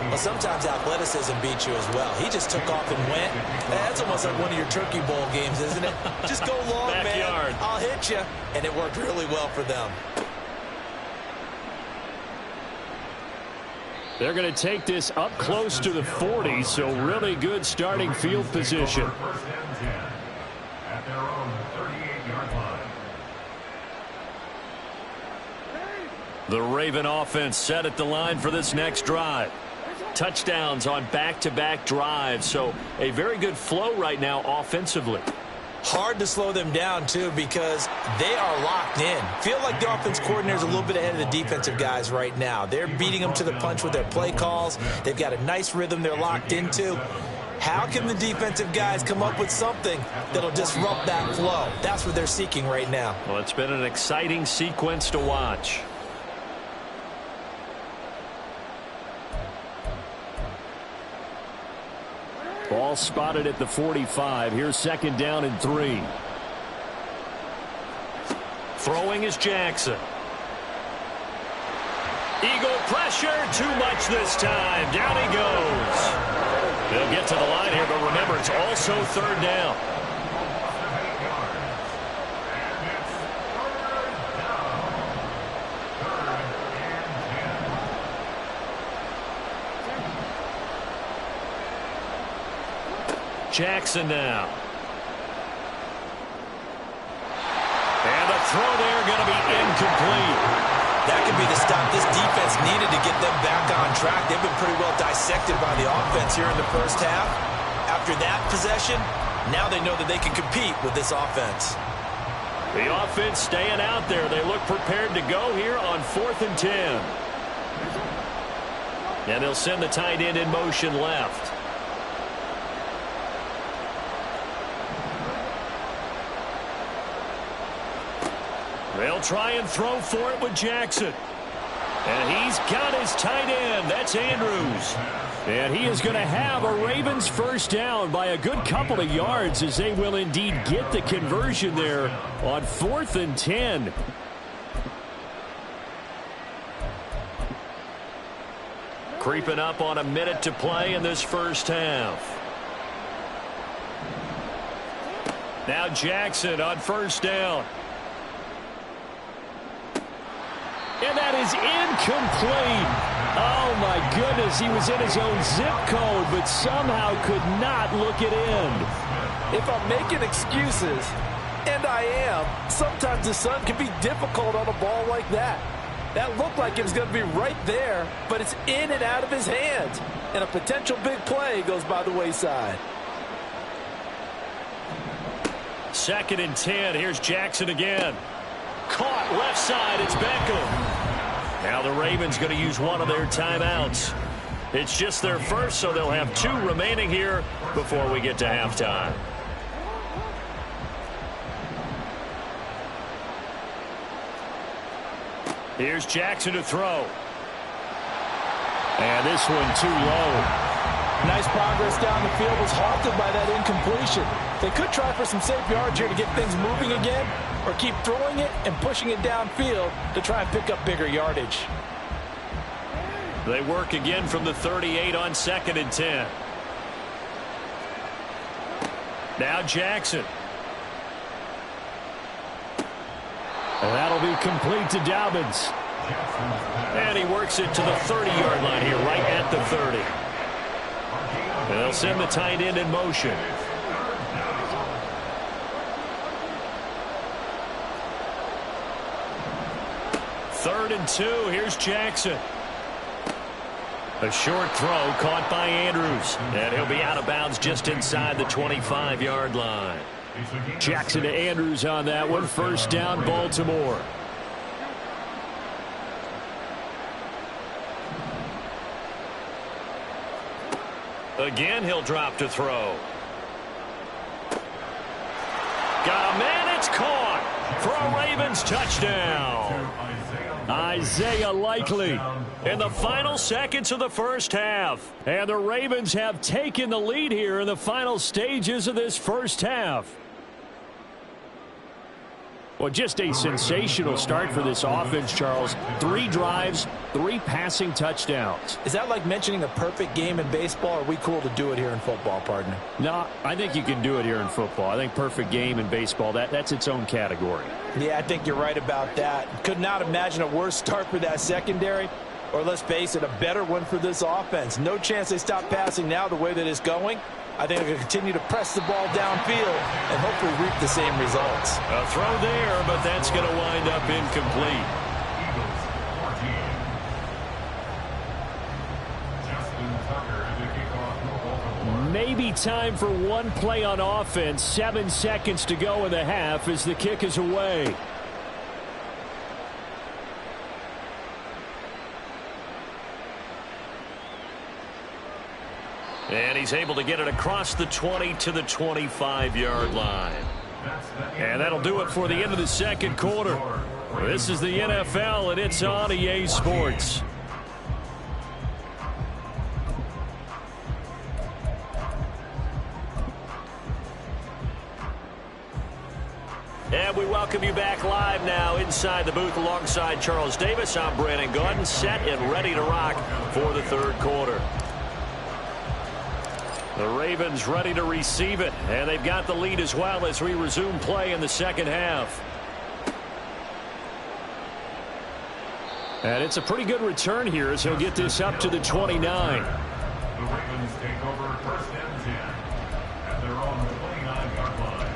Well, sometimes athleticism beats you as well. He just took off and went. That's almost like one of your Turkey Bowl games, isn't it? Just go long, Backyard. man. I'll hit you. And it worked really well for them. They're going to take this up close to the 40, so really good starting field position. First and 10 at their own 38-yard line. The Raven offense set at the line for this next drive. Touchdowns on back-to-back drives, so a very good flow right now offensively. Hard to slow them down, too, because they are locked in. Feel like the offense coordinator is a little bit ahead of the defensive guys right now. They're beating them to the punch with their play calls. They've got a nice rhythm they're locked into. How can the defensive guys come up with something that'll disrupt that flow? That's what they're seeking right now. Well, it's been an exciting sequence to watch. Ball spotted at the 45. Here's second down and 3. Throwing is Jackson. Eagle pressure, too much this time. Down he goes. They'll get to the line here, but remember, it's also third down. Jackson now. And the throw there going to be incomplete. That could be the stop this defense needed to get them back on track. They've been pretty well dissected by the offense here in the first half. After that possession, now they know that they can compete with this offense. The offense staying out there. They look prepared to go here on 4th and 10. And they'll send the tight end in motion left. They'll try and throw for it with Jackson. And he's got his tight end. That's Andrews. And he is going to have a Ravens first down by a good couple of yards as they will indeed get the conversion there on 4th and 10. Creeping up on a minute to play in this first half. Now Jackson on first down. And that is incomplete. Oh, my goodness. He was in his own zip code, but somehow could not look it in. If I'm making excuses, and I am, sometimes the sun can be difficult on a ball like that. That looked like it was going to be right there, but it's in and out of his hands. And a potential big play goes by the wayside. 2nd and 10. Here's Jackson again. Caught left side. It's Beckham. Now the Ravens going to use one of their timeouts. It's just their first, so they'll have 2 remaining here before we get to halftime. Here's Jackson to throw. And this one too low. Nice progress down the field, was halted by that incompletion. They could try for some safe yards here to get things moving again, or keep throwing it and pushing it downfield to try and pick up bigger yardage. They work again from the 38 on 2nd and 10. Now Jackson. And that'll be complete to Dobbins. And he works it to the 30-yard line here, right at the 30. And they'll send the tight end in motion. Third and 2. Here's Jackson. A short throw caught by Andrews. And he'll be out of bounds just inside the 25-yard line. Jackson to Andrews on that one. First down, Baltimore. Again, he'll drop to throw. Got a man, it's caught for a Ravens touchdown. Isaiah Likely in the final seconds of the first half. And the Ravens have taken the lead here in the final stages of this first half. Well, just a sensational start for this offense, Charles. 3 drives, 3 passing touchdowns. Is that like mentioning a perfect game in baseball, or are we cool to do it here in football, partner? No, I think you can do it here in football. I think perfect game in baseball, that's its own category. Yeah, I think you're right about that. Could not imagine a worse start for that secondary, or let's face it, a better one for this offense. No chance they stop passing now the way that it's going. I think they're going to continue to press the ball downfield and hopefully reap the same results. A throw there, but that's going to wind up incomplete. Eagles 14. Justin Tucker to kick off for Baltimore. Maybe time for one play on offense. 7 seconds to go in the half as the kick is away. And he's able to get it across the 20 to the 25-yard line. And that'll do it for the end of the second quarter. This is the NFL, and it's on EA Sports. And we welcome you back live now inside the booth alongside Charles Davis. I'm Brandon Gordon, set and ready to rock for the third quarter. The Ravens ready to receive it, and they've got the lead as well as we resume play in the second half. And it's a pretty good return here as he'll get this up to the 29. The Ravens take over first and 10 at their own 29-yard line.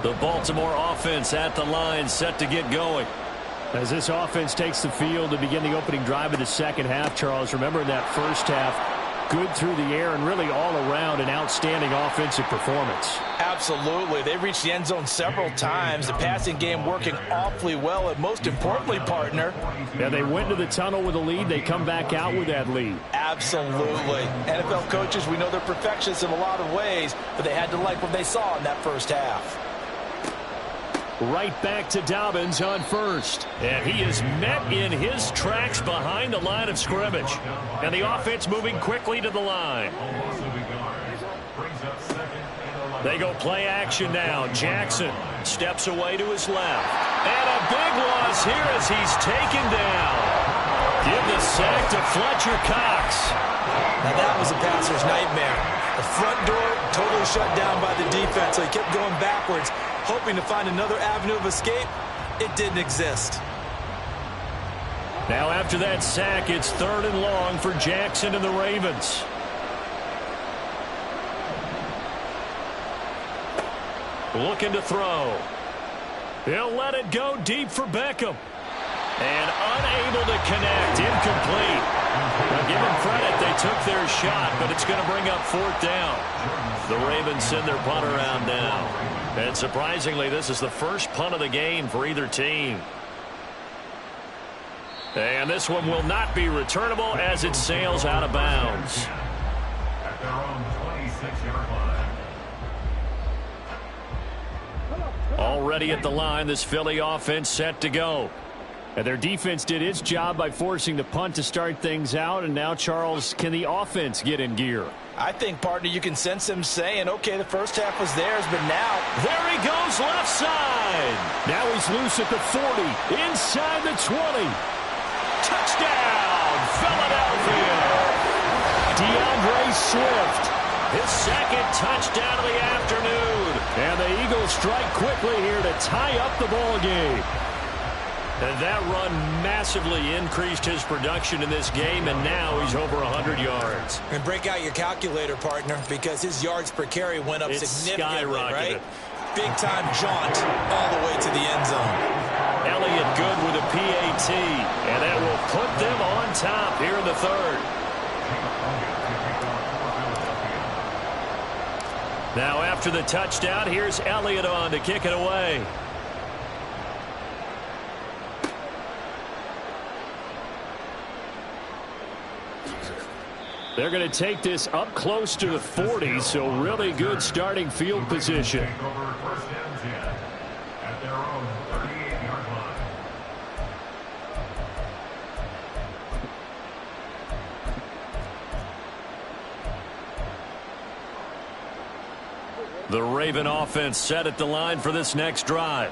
The Baltimore offense at the line, set to get going. As this offense takes the field to begin the opening drive of the second half, Charles, remember in that first half, good through the air and really all around an outstanding offensive performance. Absolutely. They reached the end zone several times. The passing game working awfully well, and most importantly, partner. Yeah, they went to the tunnel with a lead. They come back out with that lead. Absolutely. NFL coaches, we know they're perfectionists in a lot of ways, but they had to like what they saw in that first half. Right back to Dobbins on first. And he is met in his tracks behind the line of scrimmage. And the offense moving quickly to the line. They go play action now. Jackson steps away to his left. And a big loss here as he's taken down. Give the sack to Fletcher Cox. Now that was a passer's nightmare. The front door totally shut down by the defense, so he kept going backwards, hoping to find another avenue of escape. It didn't exist. Now after that sack, it's 3rd and long for Jackson and the Ravens. Looking to throw. He'll let it go deep for Beckham. And unable to connect. Incomplete. Now give them credit. They took their shot, but it's going to bring up 4th down. The Ravens send their punt around now. And surprisingly, this is the first punt of the game for either team. And this one will not be returnable as it sails out of bounds. At their own 26-yard line. Already at the line, this Philly offense set to go. And their defense did its job by forcing the punt to start things out. And now, Charles, can the offense get in gear? I think, partner, you can sense him saying, okay, the first half was theirs, but now. There he goes left side. Now he's loose at the 40, inside the 20. Touchdown, Philadelphia. DeAndre Swift. His second touchdown of the afternoon. And the Eagles strike quickly here to tie up the ball game. And that run massively increased his production in this game, and now he's over 100 yards. And break out your calculator, partner, because his yards per carry went up significantly, right? Big-time jaunt all the way to the end zone. Elliott good with a PAT, and that will put them on top here in the third. Now after the touchdown, here's Elliott on to kick it away. They're going to take this up close to the 40, so really good starting field position. Take over first and 10 at their own 38-yard line. The Raven offense set at the line for this next drive.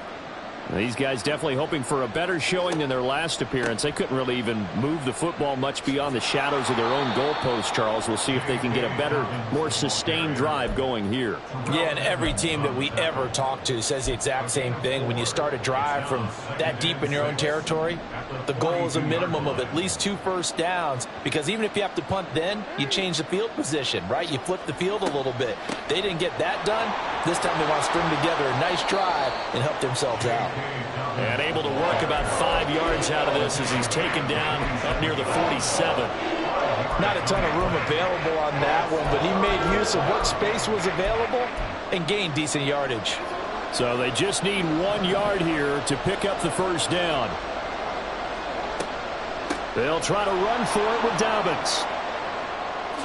These guys definitely hoping for a better showing than their last appearance. They couldn't really even move the football much beyond the shadows of their own goalpost, Charles. We'll see if they can get a better, more sustained drive going here. Yeah, and every team that we ever talk to says the exact same thing. When you start a drive from that deep in your own territory, the goal is a minimum of at least 2 first downs, because even if you have to punt then, you change the field position, right? You flip the field a little bit. They didn't get that done. This time they want to string together a nice drive and help themselves out. And able to work about 5 yards out of this as he's taken down up near the 47. Not a ton of room available on that one, but he made use of what space was available and gained decent yardage. So they just need 1 yard here to pick up the first down. They'll try to run for it with Dobbins.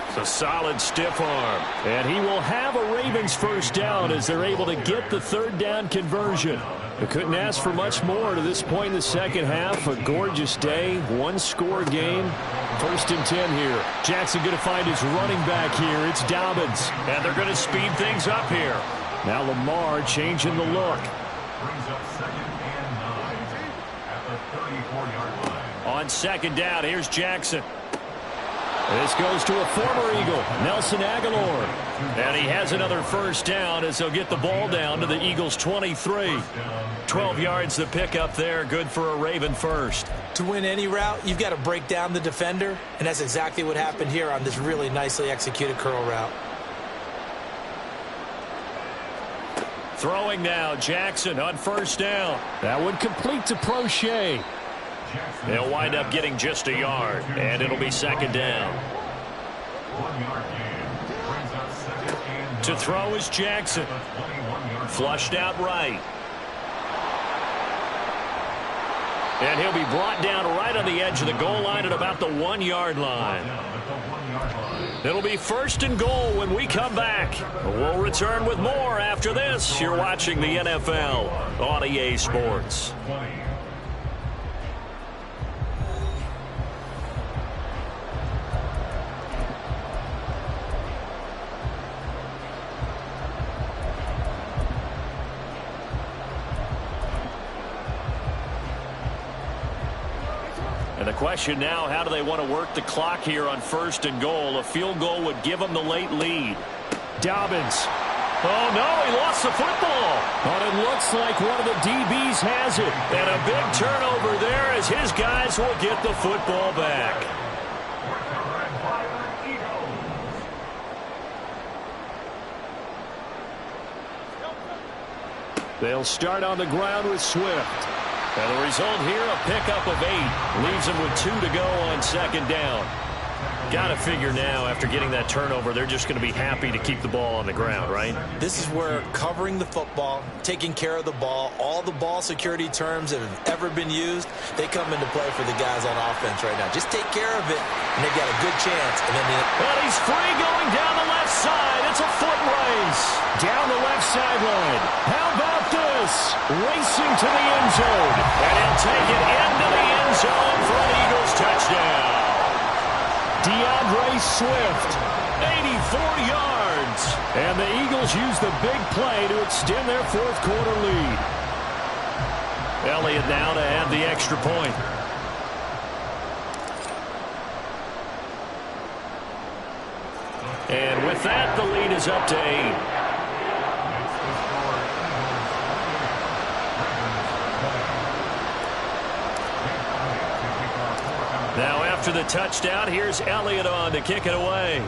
It's a solid stiff arm. And he will have a Ravens first down as they're able to get the third down conversion. They couldn't ask for much more to this point in the second half. A gorgeous day, 1-score game. First and 10 here. Jackson going to find his running back here. It's Dobbins. And they're going to speed things up here. Now Lamar changing the look. Brings up 2nd and 9 at the 34-yard line. On second down, here's Jackson. This goes to a former Eagle, Nelson Aguilar. And he has another first down as they'll get the ball down to the Eagles' 23. 12 yards the pickup there, good for a Raven first. To win any route, you've got to break down the defender, and that's exactly what happened here on this really nicely executed curl route. Throwing now, Jackson on first down. That would complete to Prochet. They'll wind up getting just a yard, and it'll be second down. 1 yard gain. Brings up 2nd and 9. To throw is Jackson. 21-yard Flushed out right. And he'll be brought down right on the edge of the goal line at about the 1 yard line. It'll be first and goal when we come back. We'll return with more after this. You're watching the NFL on EA Sports. And the question now, how do they want to work the clock here on first and goal? A field goal would give them the late lead. Dobbins. Oh, no, he lost the football. But it looks like one of the DBs has it. And a big turnover there as his guys will get the football back. They'll start on the ground with Swift. And the result here, a pickup of 8. Leaves them with 2 to go on second down. Got to figure now, after getting that turnover, they're just going to be happy to keep the ball on the ground, right? This is where covering the football, taking care of the ball, all the ball security terms that have ever been used, they come into play for the guys on offense right now. Just take care of it, and they've got a good chance. And he's free going down the left side. It's a foot race. Down the left sideline. How about this? Racing to the end zone. And he'll take it into the end zone for an Eagles touchdown. DeAndre Swift, 84 yards. And the Eagles use the big play to extend their fourth quarter lead. Elliott now to add the extra point. And with that, the lead is up to 8. Now after the touchdown, here's Elliott on to kick it away.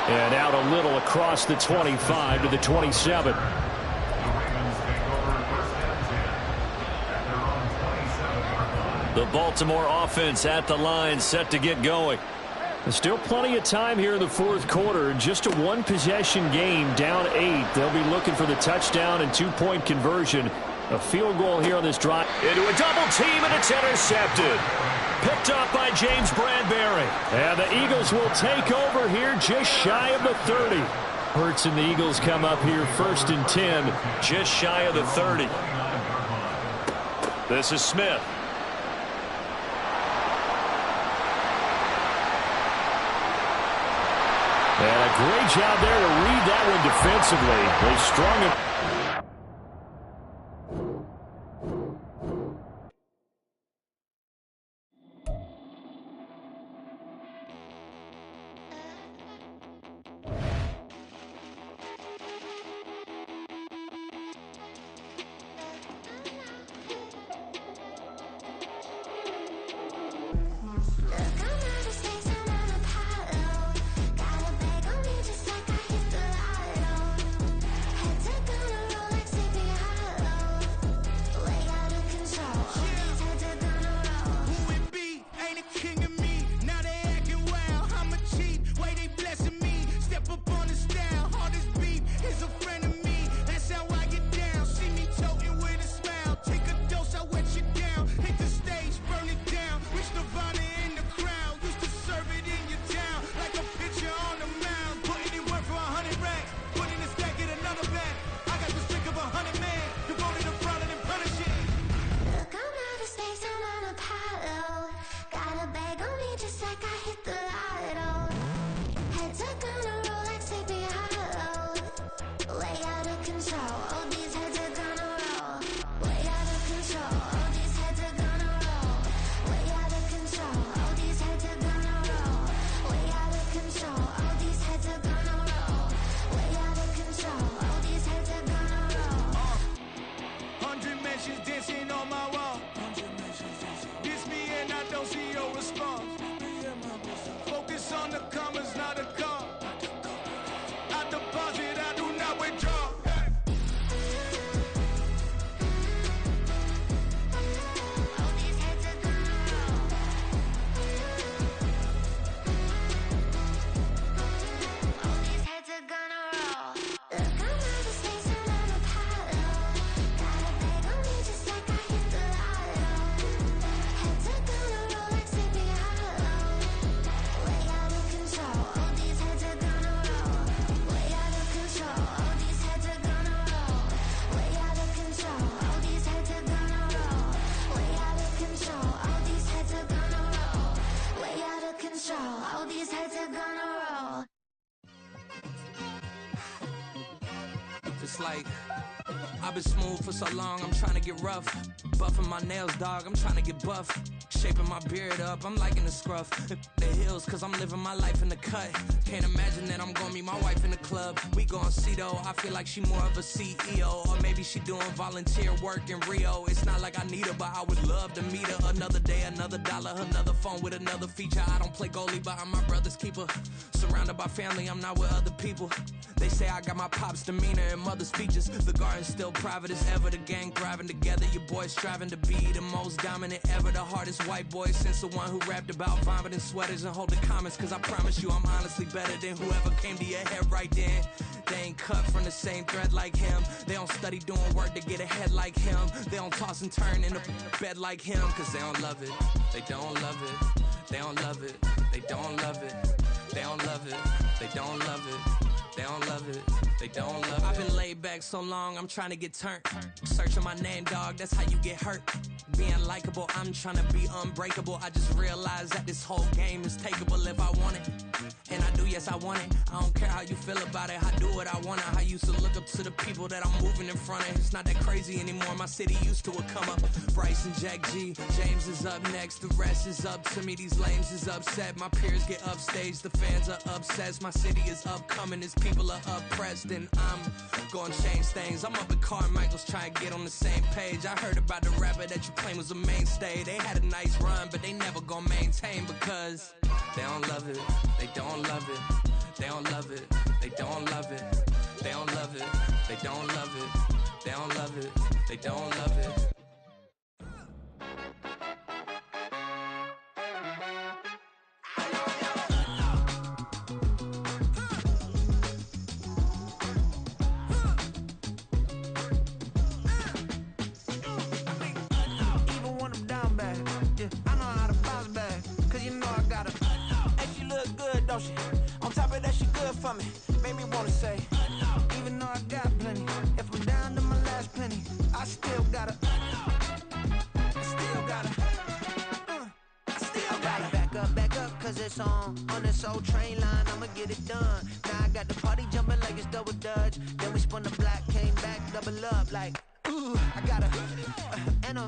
And out a little across the 25 to the 27. The Baltimore offense at the line, set to get going. There's still plenty of time here in the fourth quarter. Just a one-possession game, down 8. They'll be looking for the touchdown and 2-point conversion. A field goal here on this drive. Into a double team, and it's intercepted. Picked up by James Bradbury. And the Eagles will take over here just shy of the 30. Hurts and the Eagles come up here 1st and 10. Just shy of the 30. This is Smith. And a great job there to read that one defensively. They strung it. It's like I've been smooth for so long, I'm trying to get rough. Buffing my nails, dog, I'm trying to get buff. Shaping my beard up, I'm liking the scruff. The heels, cause I'm living my life in the cut. Can't imagine that I'm gonna meet my wife in the club. We gon' see though, I feel like she more of a CEO. Or maybe she doing volunteer work in Rio. It's not like I need her, but I would love to meet her. Another day, another dollar, another phone with another feature. I don't play goalie, but I'm my brother's keeper. Surrounded by family, I'm not with other people. They say I got my pop's demeanor and mother's features. The garden's still private as ever. The gang thriving together. Your boys striving to be the most dominant ever. The hardest white boy since the one who rapped about vomiting sweaters and holding comments. Cause I promise you I'm honestly better than whoever came to your head right then. They ain't cut from the same thread like him. They don't study doing work to get ahead like him. They don't toss and turn in the bed like him. Cause they don't love it. They don't love it. They don't love it. They don't love it. They don't love it. They don't love it. They don't love it. They don't love it. I've been laid back so long, I'm trying to get turned. Searching my name, dog, that's how you get hurt. Being likable, I'm trying to be unbreakable. I just realized that this whole game is takeable if I want it. And I do, yes, I want it. I don't care how you feel about it. I do what I want. I used to look up to the people that I'm moving in front of. It's not that crazy anymore. My city used to it come up. Bryce and Jack G. James is up next. The rest is up to me. These lames is upset. My peers get upstage. The fans are obsessed. My city is upcoming. Its people are oppressed. And I'm gonna change things. I'm up at Carmichael's trying to get on the same page. I heard about the rapper that you claim was a mainstay. They had a nice run, but they never gonna maintain because they don't love it. They don't love it. They don't love it. They don't love it. They don't love it. They don't love it. They don't love it. They don't love it. don't she? On top of that, she good for me. Made me wanna say, even though I got plenty, if I'm down to my last penny, I still gotta, back up, cause it's on this old train line, I'ma get it done. Now I got the party jumping like it's double dutch. Then we spun the block, came back, double up like, ooh, I got her, and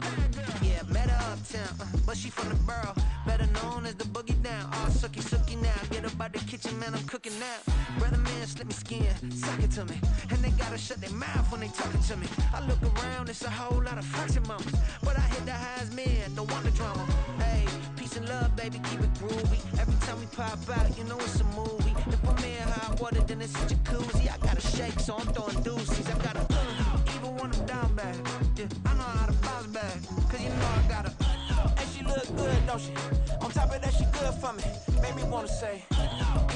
yeah, met her uptown, but she from the borough, better known as the boogie down. All sucky now, get up out the kitchen, man, I'm cooking now. Brother man, slip me skin, suck it to me, and they gotta shut their mouth when they talking to me. I look around, it's a whole lot of fraction mamas, but I hit the highs, man, don't want the drama. Hey, peace and love, baby, keep it groovy. Every time we pop out, you know it's a movie. If I'm in hot water, then it's a jacuzzi. I gotta shake, so I'm throwing deuces. I gotta, even when I'm down bad, yeah, I know how to bounce back, cause you know I gotta, and she look good, don't she? On top of that, she good for me. Made me wanna say,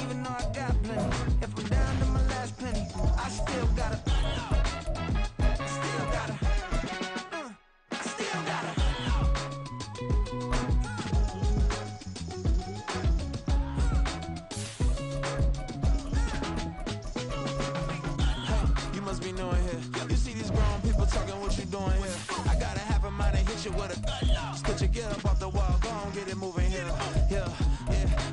even though I got plenty, if I'm down to my last penny, I still gotta, still gotta. Be knowing here. You see these grown people talking, what you doing here? I got a half a mind to hit you with a could you get up off the wall, go on, get it moving here. Yeah,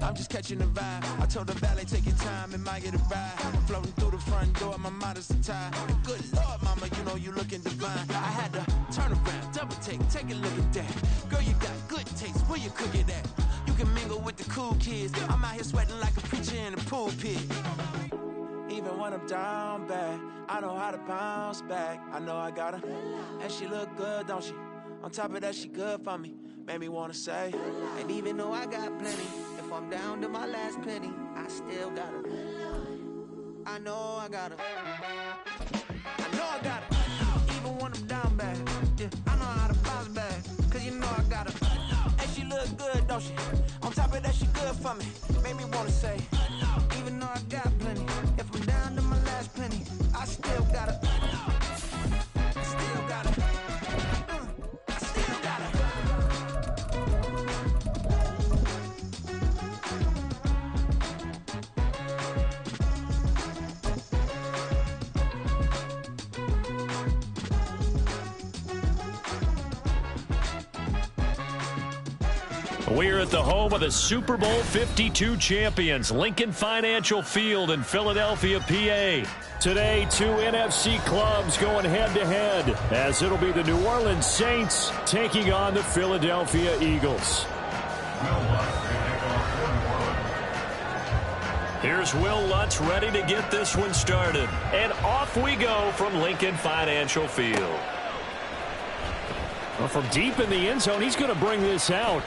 I'm just catching the vibe. I told the ballet, take your time, it might get a ride. Floating through the front door, my mind is a tie. And good Lord, mama, you know you looking divine. I had to turn around, double take a look at that. Girl, you got good taste, where you cook it at? You can mingle with the cool kids. I'm out here sweating like a preacher in a pool pit. Even when I'm down bad, I know how to bounce back. I know I got her, and she look good, don't she? On top of that, she good for me. Made me wanna say, and even though I got plenty, if I'm down to my last penny, I still got her. I know I got her. I know I got her. Even when I'm down bad, yeah, I know how to bounce back, cause you know I got her. And she look good, don't she? On top of that, she good for me. Made me wanna say, even though I got plenty, if I'm down to my last penny, I still gotta, still gotta, still gotta. We're at the home of the Super Bowl 52 champions, Lincoln Financial Field in Philadelphia, PA. Today, two NFC clubs going head-to-head, as it'll be the New Orleans Saints taking on the Philadelphia Eagles. Here's Will Lutz ready to get this one started. And off we go from Lincoln Financial Field. Well, from deep in the end zone, he's going to bring this out.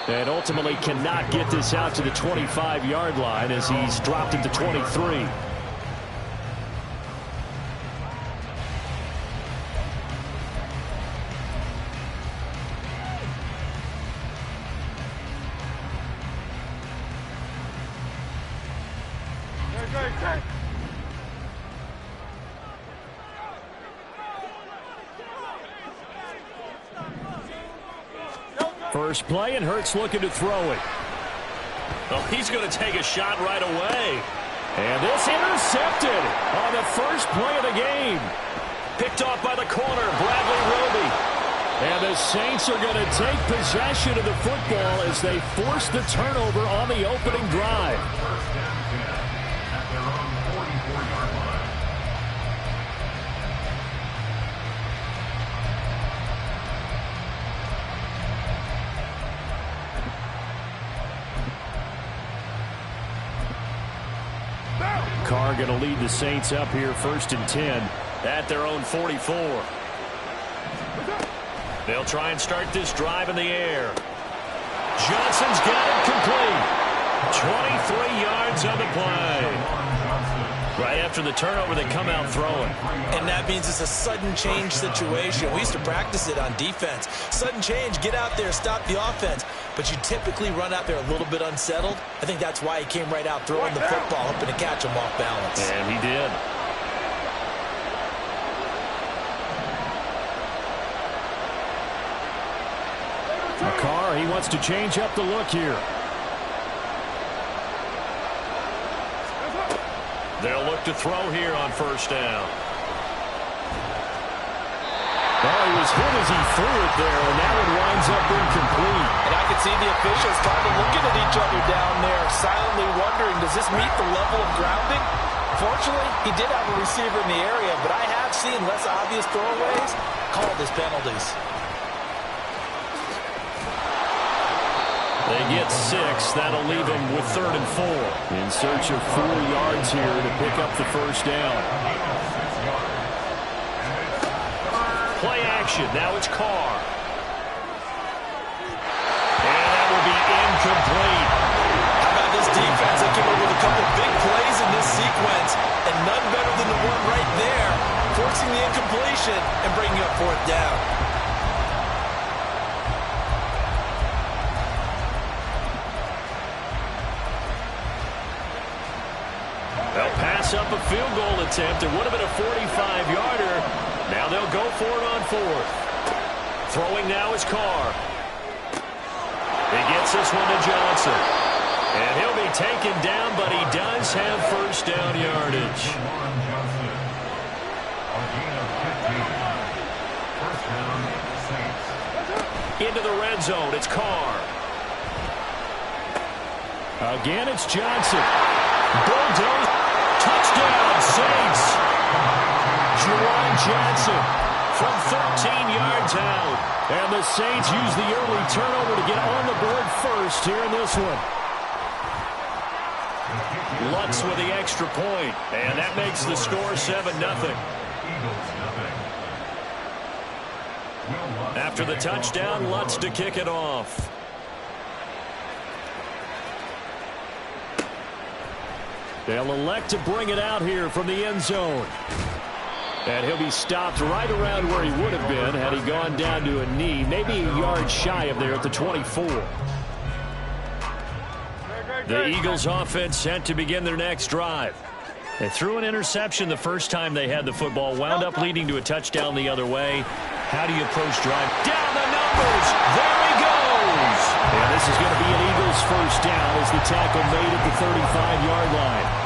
And ultimately cannot get this out to the 25-yard line as he's dropped it to 23. First play, and Hurts looking to throw it. Oh, he's going to take a shot right away. And this intercepted on the first play of the game. Picked off by the corner, Bradley Roby. And the Saints are going to take possession of the football as they force the turnover on the opening drive. Carr going to lead the Saints up here, 1st and 10 at their own 44. They'll try and start this drive in the air. Johnson's got it complete. 23 yards on the play. Right after the turnover, they come out throwing. And that means it's a sudden change situation. We used to practice it on defense. Sudden change, get out there, stop the offense. But you typically run out there a little bit unsettled. I think that's why he came right out throwing the football, hoping to catch him off balance. And he did. Carr, he wants to change up the look here. They'll look to throw here on first down. Well, he was hit as he threw it there, and that one winds up incomplete. And I could see the officials kind of looking at each other down there, silently wondering, does this meet the level of grounding? Fortunately, he did have a receiver in the area, but I have seen less obvious throwaways called as penalties. They get 6. That'll leave them with 3rd and 4. In search of 4 yards here to pick up the first down. Play action. Now it's Carr. And that will be incomplete. How about this defense? They came up with a couple big plays in this sequence, and none better than the one right there, forcing the incompletion and bringing up 4th down. They'll pass up a field goal attempt. It would have been a 45-yarder. Now they'll go for it on 4th. Throwing now is Carr. He gets this one to Johnson. And he'll be taken down, but he does have first down yardage. Into the red zone, it's Carr. Again, it's Johnson. Bulldoze. Touchdown, Saints. Juwan Johnson from 13 yards out. And the Saints use the early turnover to get on the board first here in this one. Lutz with the extra point, and that makes the score 7-0. After the touchdown, Lutz to kick it off. They'll elect to bring it out here from the end zone. And he'll be stopped right around where he would have been had he gone down to a knee, maybe a yard shy of there at the 24. The Eagles offense set to begin their next drive. They threw an interception the first time they had the football, wound up leading to a touchdown the other way. How do you approach drive? Down the numbers. There he goes. And this is going to be an Eagles first down as the tackle made at the 35-yard line.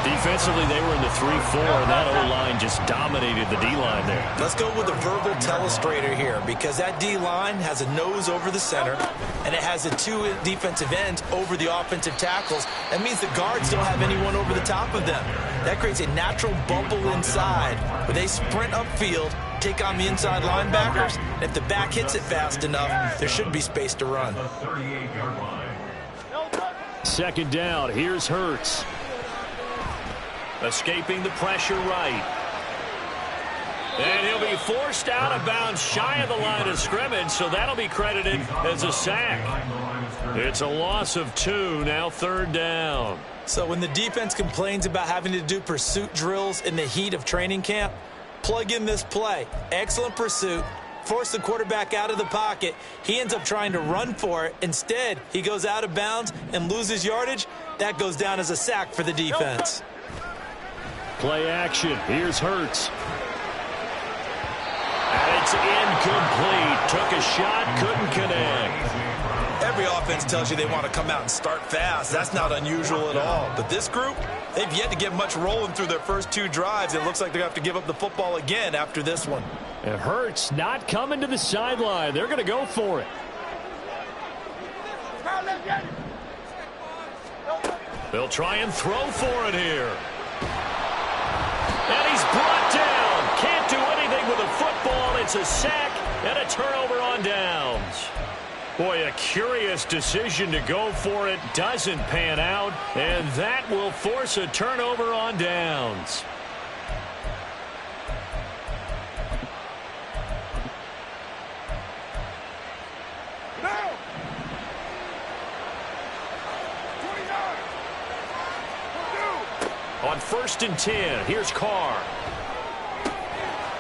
Defensively, they were in the 3-4, and that O-line just dominated the D-line there. Let's go with a verbal telestrator here, because that D-line has a nose over the center, and it has the 2 defensive ends over the offensive tackles. That means the guards don't have anyone over the top of them. That creates a natural bubble inside, where they sprint upfield, take on the inside linebackers, and if the back hits it fast enough, there should be space to run. Second down, here's Hurts. Escaping the pressure right. And he'll be forced out of bounds shy of the line of scrimmage, so that'll be credited as a sack. It's a loss of 2, now 3rd down. So when the defense complains about having to do pursuit drills in the heat of training camp, plug in this play. Excellent pursuit. Force the quarterback out of the pocket. He ends up trying to run for it. Instead, he goes out of bounds and loses yardage. That goes down as a sack for the defense. Play action. Here's Hurts. And it's incomplete. Took a shot, couldn't connect. Every offense tells you they want to come out and start fast. That's not unusual at all. But this group, they've yet to get much rolling through their first 2 drives. It looks like they're going to have to give up the football again after this one. And Hurts not coming to the sideline. They're going to go for it. They'll try and throw for it here. And he's brought down. Can't do anything with a football. It's a sack and a turnover on downs. Boy, a curious decision to go for it. Doesn't pan out. And that will force a turnover on downs. On 1st and 10, here's Carr.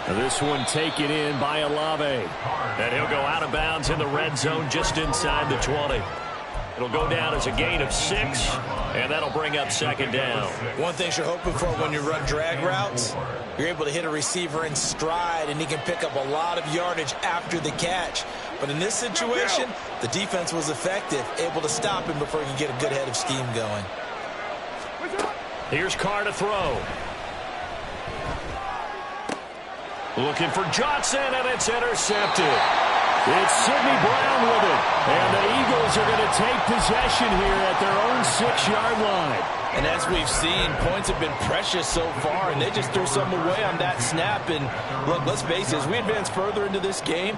This one taken in by Olave. And he'll go out of bounds in the red zone just inside the 20. It'll go down as a gain of 6, and that'll bring up 2nd down. One thing you're hoping for when you run drag routes, you're able to hit a receiver in stride, and he can pick up a lot of yardage after the catch. But in this situation, the defense was effective, able to stop him before he could get a good head of steam going. Here's Carr to throw. Looking for Johnson, and it's intercepted. It's Sidney Brown with it. And the Eagles are going to take possession here at their own 6-yard line. And as we've seen, points have been precious so far, and they just threw something away on that snap. And look, let's face it, as we advance further into this game,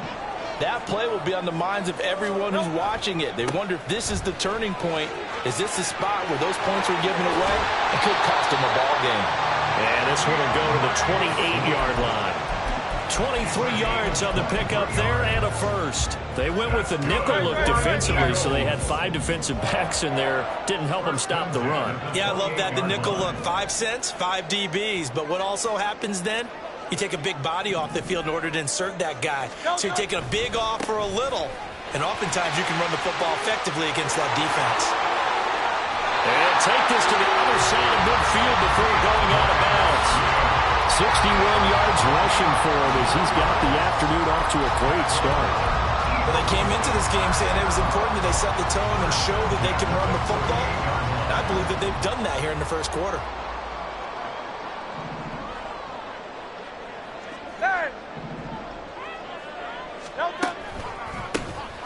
that play will be on the minds of everyone who's watching it. They wonder if this is the turning point. Is this the spot where those points were given away? It could cost them a ball game. And this one will go to the 28-yard line. 23 yards on the pickup there and a first. They went with the nickel look defensively, so they had 5 defensive backs in there. Didn't help them stop the run. Yeah, I love that, the nickel look. 5 cents, 5 DBs. But what also happens then? You take a big body off the field in order to insert that guy. So you're taking a big off for a little. And oftentimes you can run the football effectively against that defense. And take this to the other side of midfield before going out of bounds. 61 yards rushing for him as he's got the afternoon off to a great start. Well, they came into this game saying it was important that they set the tone and show that they can run the football. And I believe that they've done that here in the first quarter.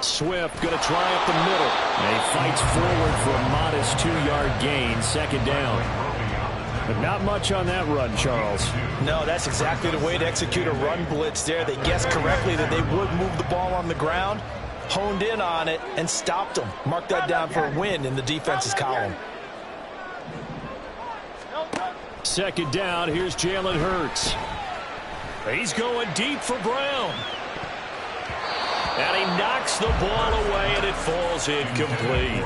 Swift going to try up the middle. And he fights forward for a modest 2-yard gain, 2nd down. But not much on that run, Charles. No, that's exactly the way to execute a run blitz there. They guessed correctly that they would move the ball on the ground, honed in on it, and stopped them. Mark that down for a win in the defense's column. 2nd down, here's Jalen Hurts. He's going deep for Brown. And he knocks the ball away, and it falls incomplete.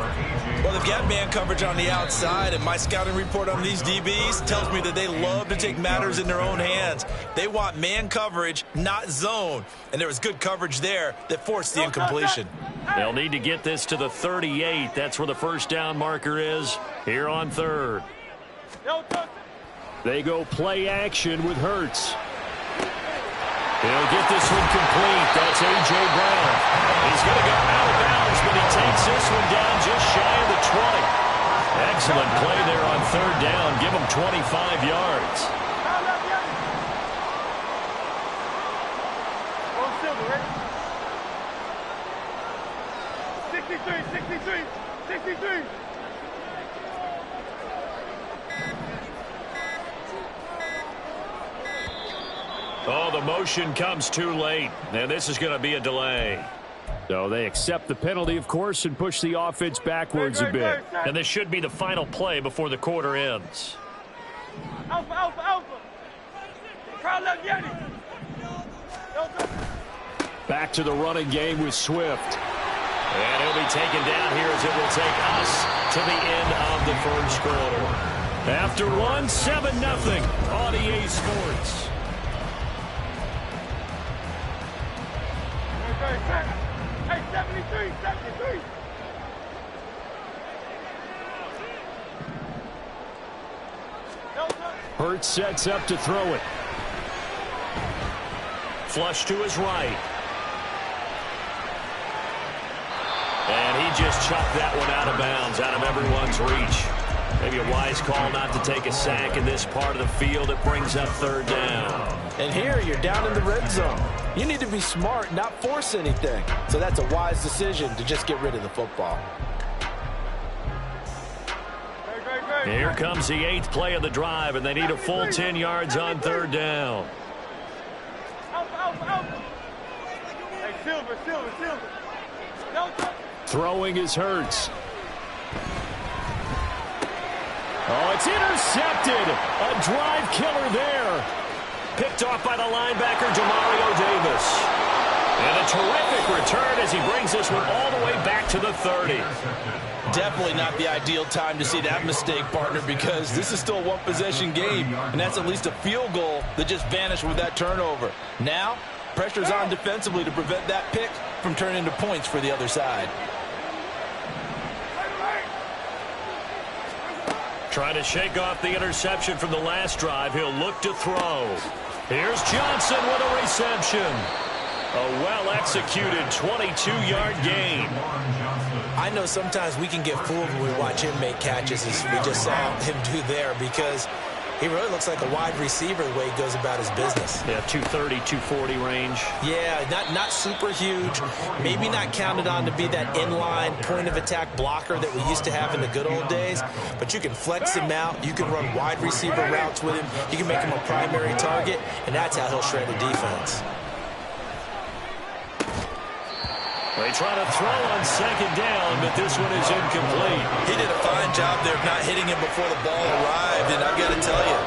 Well, they've got man coverage on the outside, and my scouting report on these DBs tells me that they love to take matters in their own hands. They want man coverage, not zone. And there was good coverage there that forced the incompletion. They'll need to get this to the 38. That's where the first down marker is here on 3rd. They go play action with Hurts. He'll get this one complete. That's A.J. Brown. He's going to go out of bounds, but he takes this one down just shy of the 20. Excellent play there on 3rd down. Give him 25 yards. Oh, the motion comes too late, and this is going to be a delay. So they accept the penalty, of course, and push the offense backwards a bit. And this should be the final play before the quarter ends. Alpha, alpha, alpha. Crowd left Yeti. Back to the running game with Swift. And he'll be taken down here as it will take us to the end of the first quarter. After one, 7-0 on EA Sports. Hey, 73, 73. Hurts sets up to throw it. Flush to his right. And he just chucked that one out of bounds, out of everyone's reach. Maybe a wise call not to take a sack in this part of the field. It brings up 3rd down. And here you're down in the red zone. You need to be smart, not force anything. So that's a wise decision to just get rid of the football. Here comes the 8th play of the drive, and they need a full 10 yards on 3rd down. Alpha, alpha, alpha. Hey, Silver, Silver, Silver. Throwing his Hurts. Oh, it's intercepted. A drive killer there. Picked off by the linebacker, Demario Davis. And a terrific return as he brings this one all the way back to the 30. Definitely not the ideal time to see that mistake, partner, because this is still a one-possession game, and that's at least a field goal that just vanished with that turnover. Now, pressure's on defensively to prevent that pick from turning into points for the other side. Trying to shake off the interception from the last drive. He'll look to throw. Here's Johnson with a reception. A well-executed 22-yard gain. I know sometimes we can get fooled when we watch him make catches, as we just saw him do there, because he really looks like a wide receiver the way he goes about his business. Yeah, 230, 240 range. Yeah, not super huge. Maybe not counted on to be that inline point-of-attack blocker that we used to have in the good old days. But you can flex him out. You can run wide receiver routes with him. You can make him a primary target, and that's how he'll shred a defense. They try to throw on second down, but this one is incomplete. He did a fine job there of not hitting him before the ball arrived, and I've got to tell you,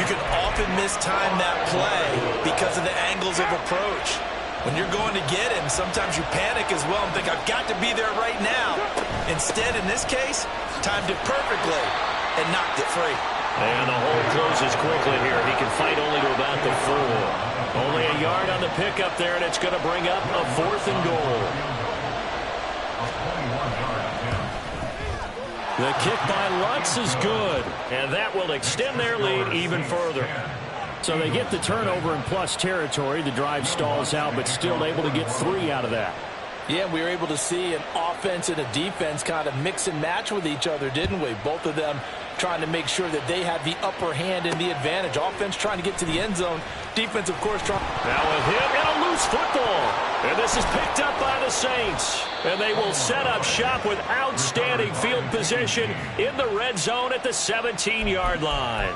you can often mistime that play because of the angles of approach. When you're going to get him, sometimes you panic as well and think, I've got to be there right now. Instead, in this case, timed it perfectly and knocked it free. And the hole closes quickly here. He can fight only to about the 4. Only a yard on the pickup there, and it's going to bring up a 4th and goal. The kick by Lutz is good, and that will extend their lead even further. So they get the turnover in plus territory. The drive stalls out, but still able to get 3 out of that. Yeah, we were able to see an offense and a defense kind of mix and match with each other, didn't we? Both of them trying to make sure that they have the upper hand and the advantage. Offense trying to get to the end zone. Defense, of course, trying. Now a hit and a loose football. And this is picked up by the Saints. And they will set up shop with outstanding field position in the red zone at the 17-yard line.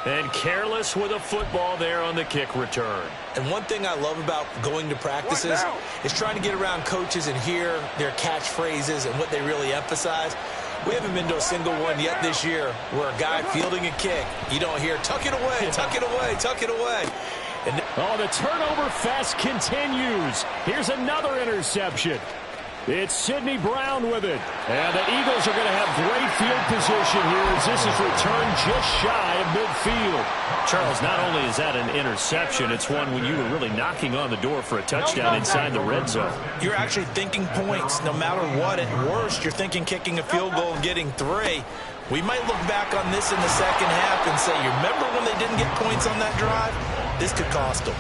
And careless with a football there on the kick return. And one thing I love about going to practices is trying to get around coaches and hear their catchphrases and what they really emphasize. We haven't been to a single one yet this year where a guy fielding a kick, you don't hear, tuck it away, tuck it away, tuck it away. And the turnover fest continues. Here's another interception. It's Sidney Brown with it. And the Eagles are going to have great field position here as this is returned just shy of midfield. Charles, not only is that an interception, it's one when you were really knocking on the door for a touchdown inside the red zone. You're actually thinking points no matter what. At worst, you're thinking kicking a field goal and getting 3. We might look back on this in the second half and say, you remember when they didn't get points on that drive? This could cost them.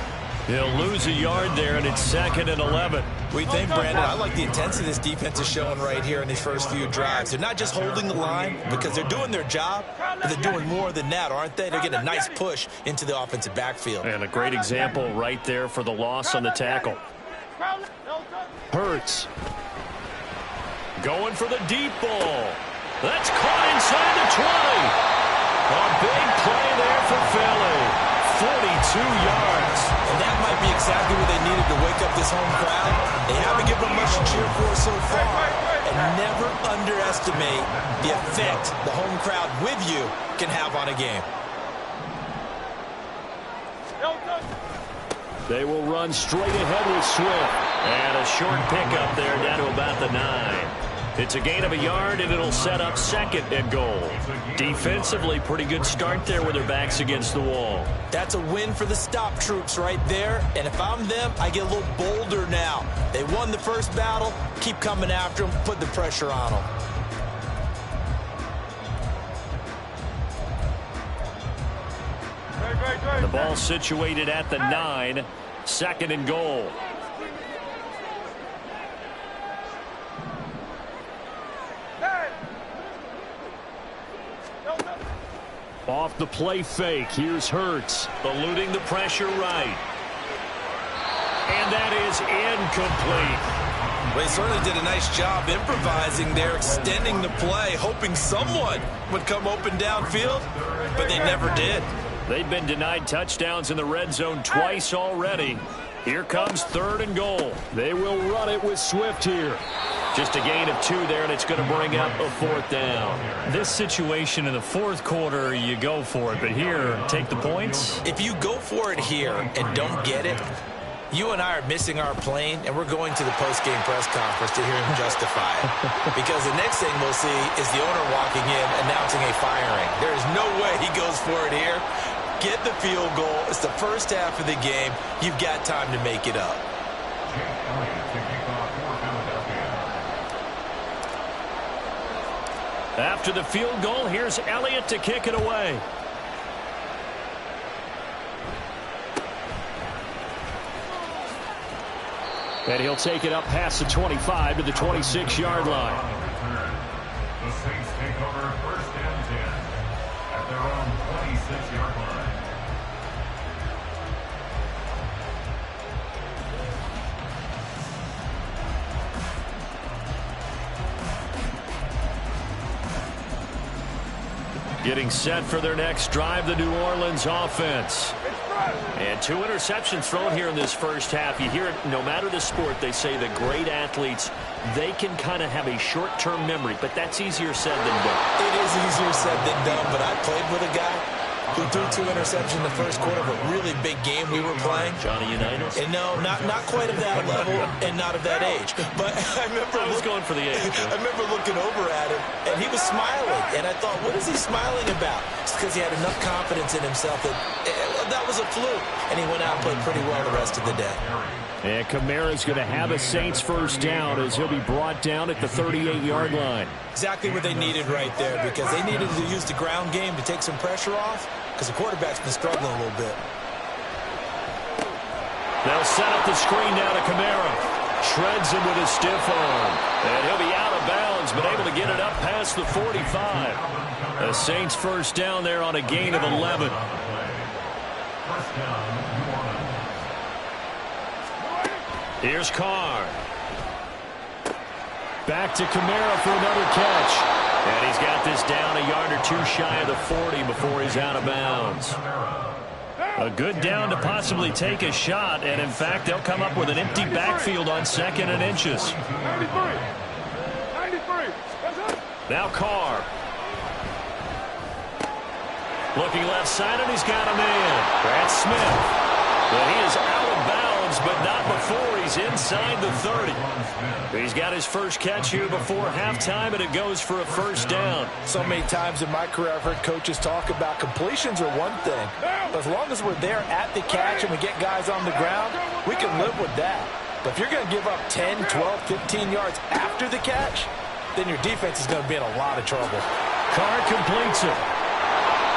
He'll lose a yard there, and it's 2nd and 11. We think, Brandon, I like the intensity this defense is showing right here in these first few drives. They're not just holding the line because they're doing their job, but they're doing more than that, aren't they? They're getting a nice push into the offensive backfield. And a great example right there for the loss on the tackle. Hurts. Going for the deep ball. That's caught inside the 20. A big play there for Philly. 42 yards. And that might be exactly what they needed to wake up this home crowd. They haven't given them much to cheer for so far. And never underestimate the effect the home crowd with you can have on a game. They will run straight ahead with Swift. And a short pickup there down to about the 9. It's a gain of a yard, and it'll set up 2nd and goal. Defensively, pretty good start there with their backs against the wall. That's a win for the stop troops right there. And if I'm them, I get a little bolder now. They won the first battle. Keep coming after them. Put the pressure on them. The ball situated at the 9. 2nd and goal. Off the play fake. Here's Hurts. Eluding the pressure right. And that is incomplete. Well, he certainly did a nice job improvising there, extending the play, hoping someone would come open downfield, but they never did. They've been denied touchdowns in the red zone twice already. Here comes 3rd and goal. They will run it with Swift here. Just a gain of 2 there, and it's going to bring up a 4th down. This situation in the 4th quarter, you go for it. But here, take the points. If you go for it here and don't get it, you and I are missing our plane, and we're going to the post-game press conference to hear him justify it. Because the next thing we'll see is the owner walking in announcing a firing. There is no way he goes for it here. Get the field goal. It's the first half of the game. You've got time to make it up. After the field goal, here's Elliott to kick it away. And he'll take it up past the 25 to the 26-yard line. The Saints take over first and 10 at their own 26-yard line. Getting set for their next drive, the New Orleans offense. And 2 interceptions thrown here in this first half. You hear it, no matter the sport, they say the great athletes, they can kind of have a short-term memory, but that's easier said than done. It is easier said than done, but I played with a guy who threw 2 interceptions in the first quarter of a really big game we were playing. Johnny Unitas? And no, not quite of that level and not of that age. But I was going for the age. I remember looking over at him, and he was smiling. And I thought, what is he smiling about? It's because he had enough confidence in himself that was a fluke. And he went out and played pretty well the rest of the day. And Kamara's going to have a Saints first down as he'll be brought down at the 38-yard line. Exactly what they needed right there, because they needed to use the ground game to take some pressure off, because the quarterback's been struggling a little bit. They'll set up the screen down to Kamara. Shreds him with a stiff arm. And he'll be out of bounds, but able to get it up past the 45. The Saints first down there on a gain of 11. First down, New Orleans. Here's Carr. Back to Kamara for another catch. And he's got this down a yard or 2 shy of the 40 before he's out of bounds. A good down to possibly take a shot, and in fact, they'll come up with an empty backfield on 2nd and inches. 93. Now Carr. Looking left side, and he's got a man. That's Smith. But he is out of bounds, but not before he's inside the 30. He's got his first catch here before halftime, and it goes for a first down. So many times in my career I've heard coaches talk about completions are one thing. But as long as we're there at the catch and we get guys on the ground, we can live with that. But if you're going to give up 10, 12, 15 yards after the catch, then your defense is going to be in a lot of trouble. Carr completes it.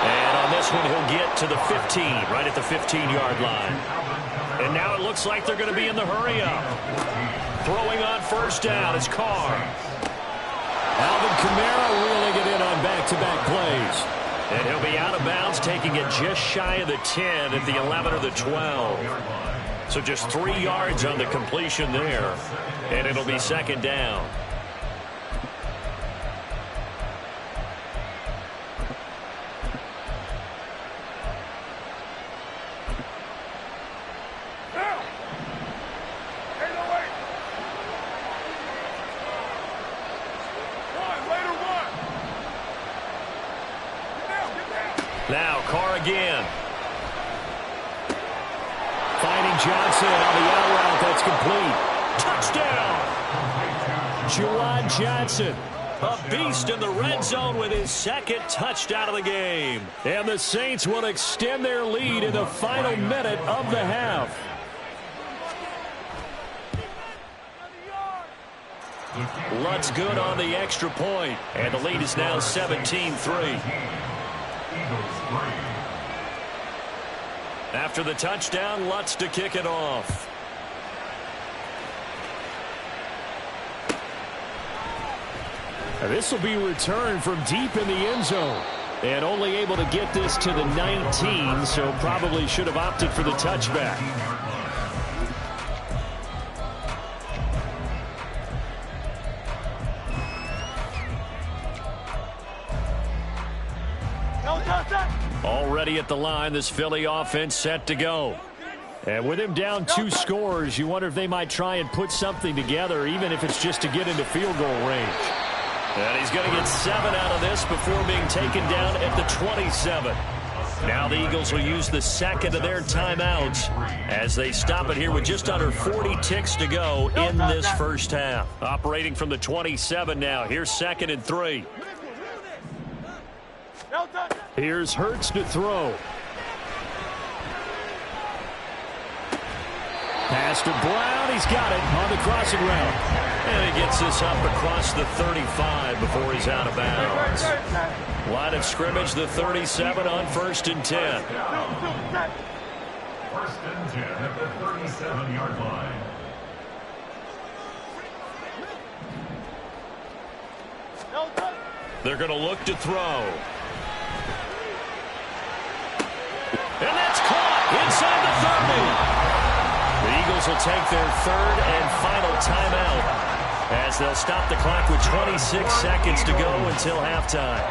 And on this one, he'll get to the 15, right at the 15-yard line. And now it looks like they're going to be in the hurry-up. Throwing on first down is Carr. Alvin Kamara reeling it in on back-to-back plays. And he'll be out of bounds, taking it just shy of the 10 at the 11 or the 12. So just 3 yards on the completion there. And it'll be second down. Now Carr again. Finding Johnson on the out route. That's complete. Touchdown. Juwan Johnson. A beast in the red zone with his 2nd touchdown of the game. And the Saints will extend their lead in the final minute of the half. Lutz good on the extra point. And the lead is now 17-3. After the touchdown, Lutz to kick it off. This will be returned from deep in the end zone. And only able to get this to the 19, so probably should have opted for the touchback. Already at the line, this Philly offense set to go. And with him down 2 scores, you wonder if they might try and put something together, even if it's just to get into field goal range. And he's going to get 7 out of this before being taken down at the 27. Now the Eagles will use the 2nd of their timeouts as they stop it here with just under 40 ticks to go in this first half. Operating from the 27 now. Here's 2nd and 3. Here's Hurts to throw. Pass to Brown. He's got it on the crossing route. And he gets this up across the 35 before he's out of bounds. Line of scrimmage, the 37 on 1st and 10. 1st and 10 at the 37-yard line. They're going to look to throw. And that's caught inside the 30. The Eagles will take their third and final timeout as they'll stop the clock with 26 seconds to go until halftime.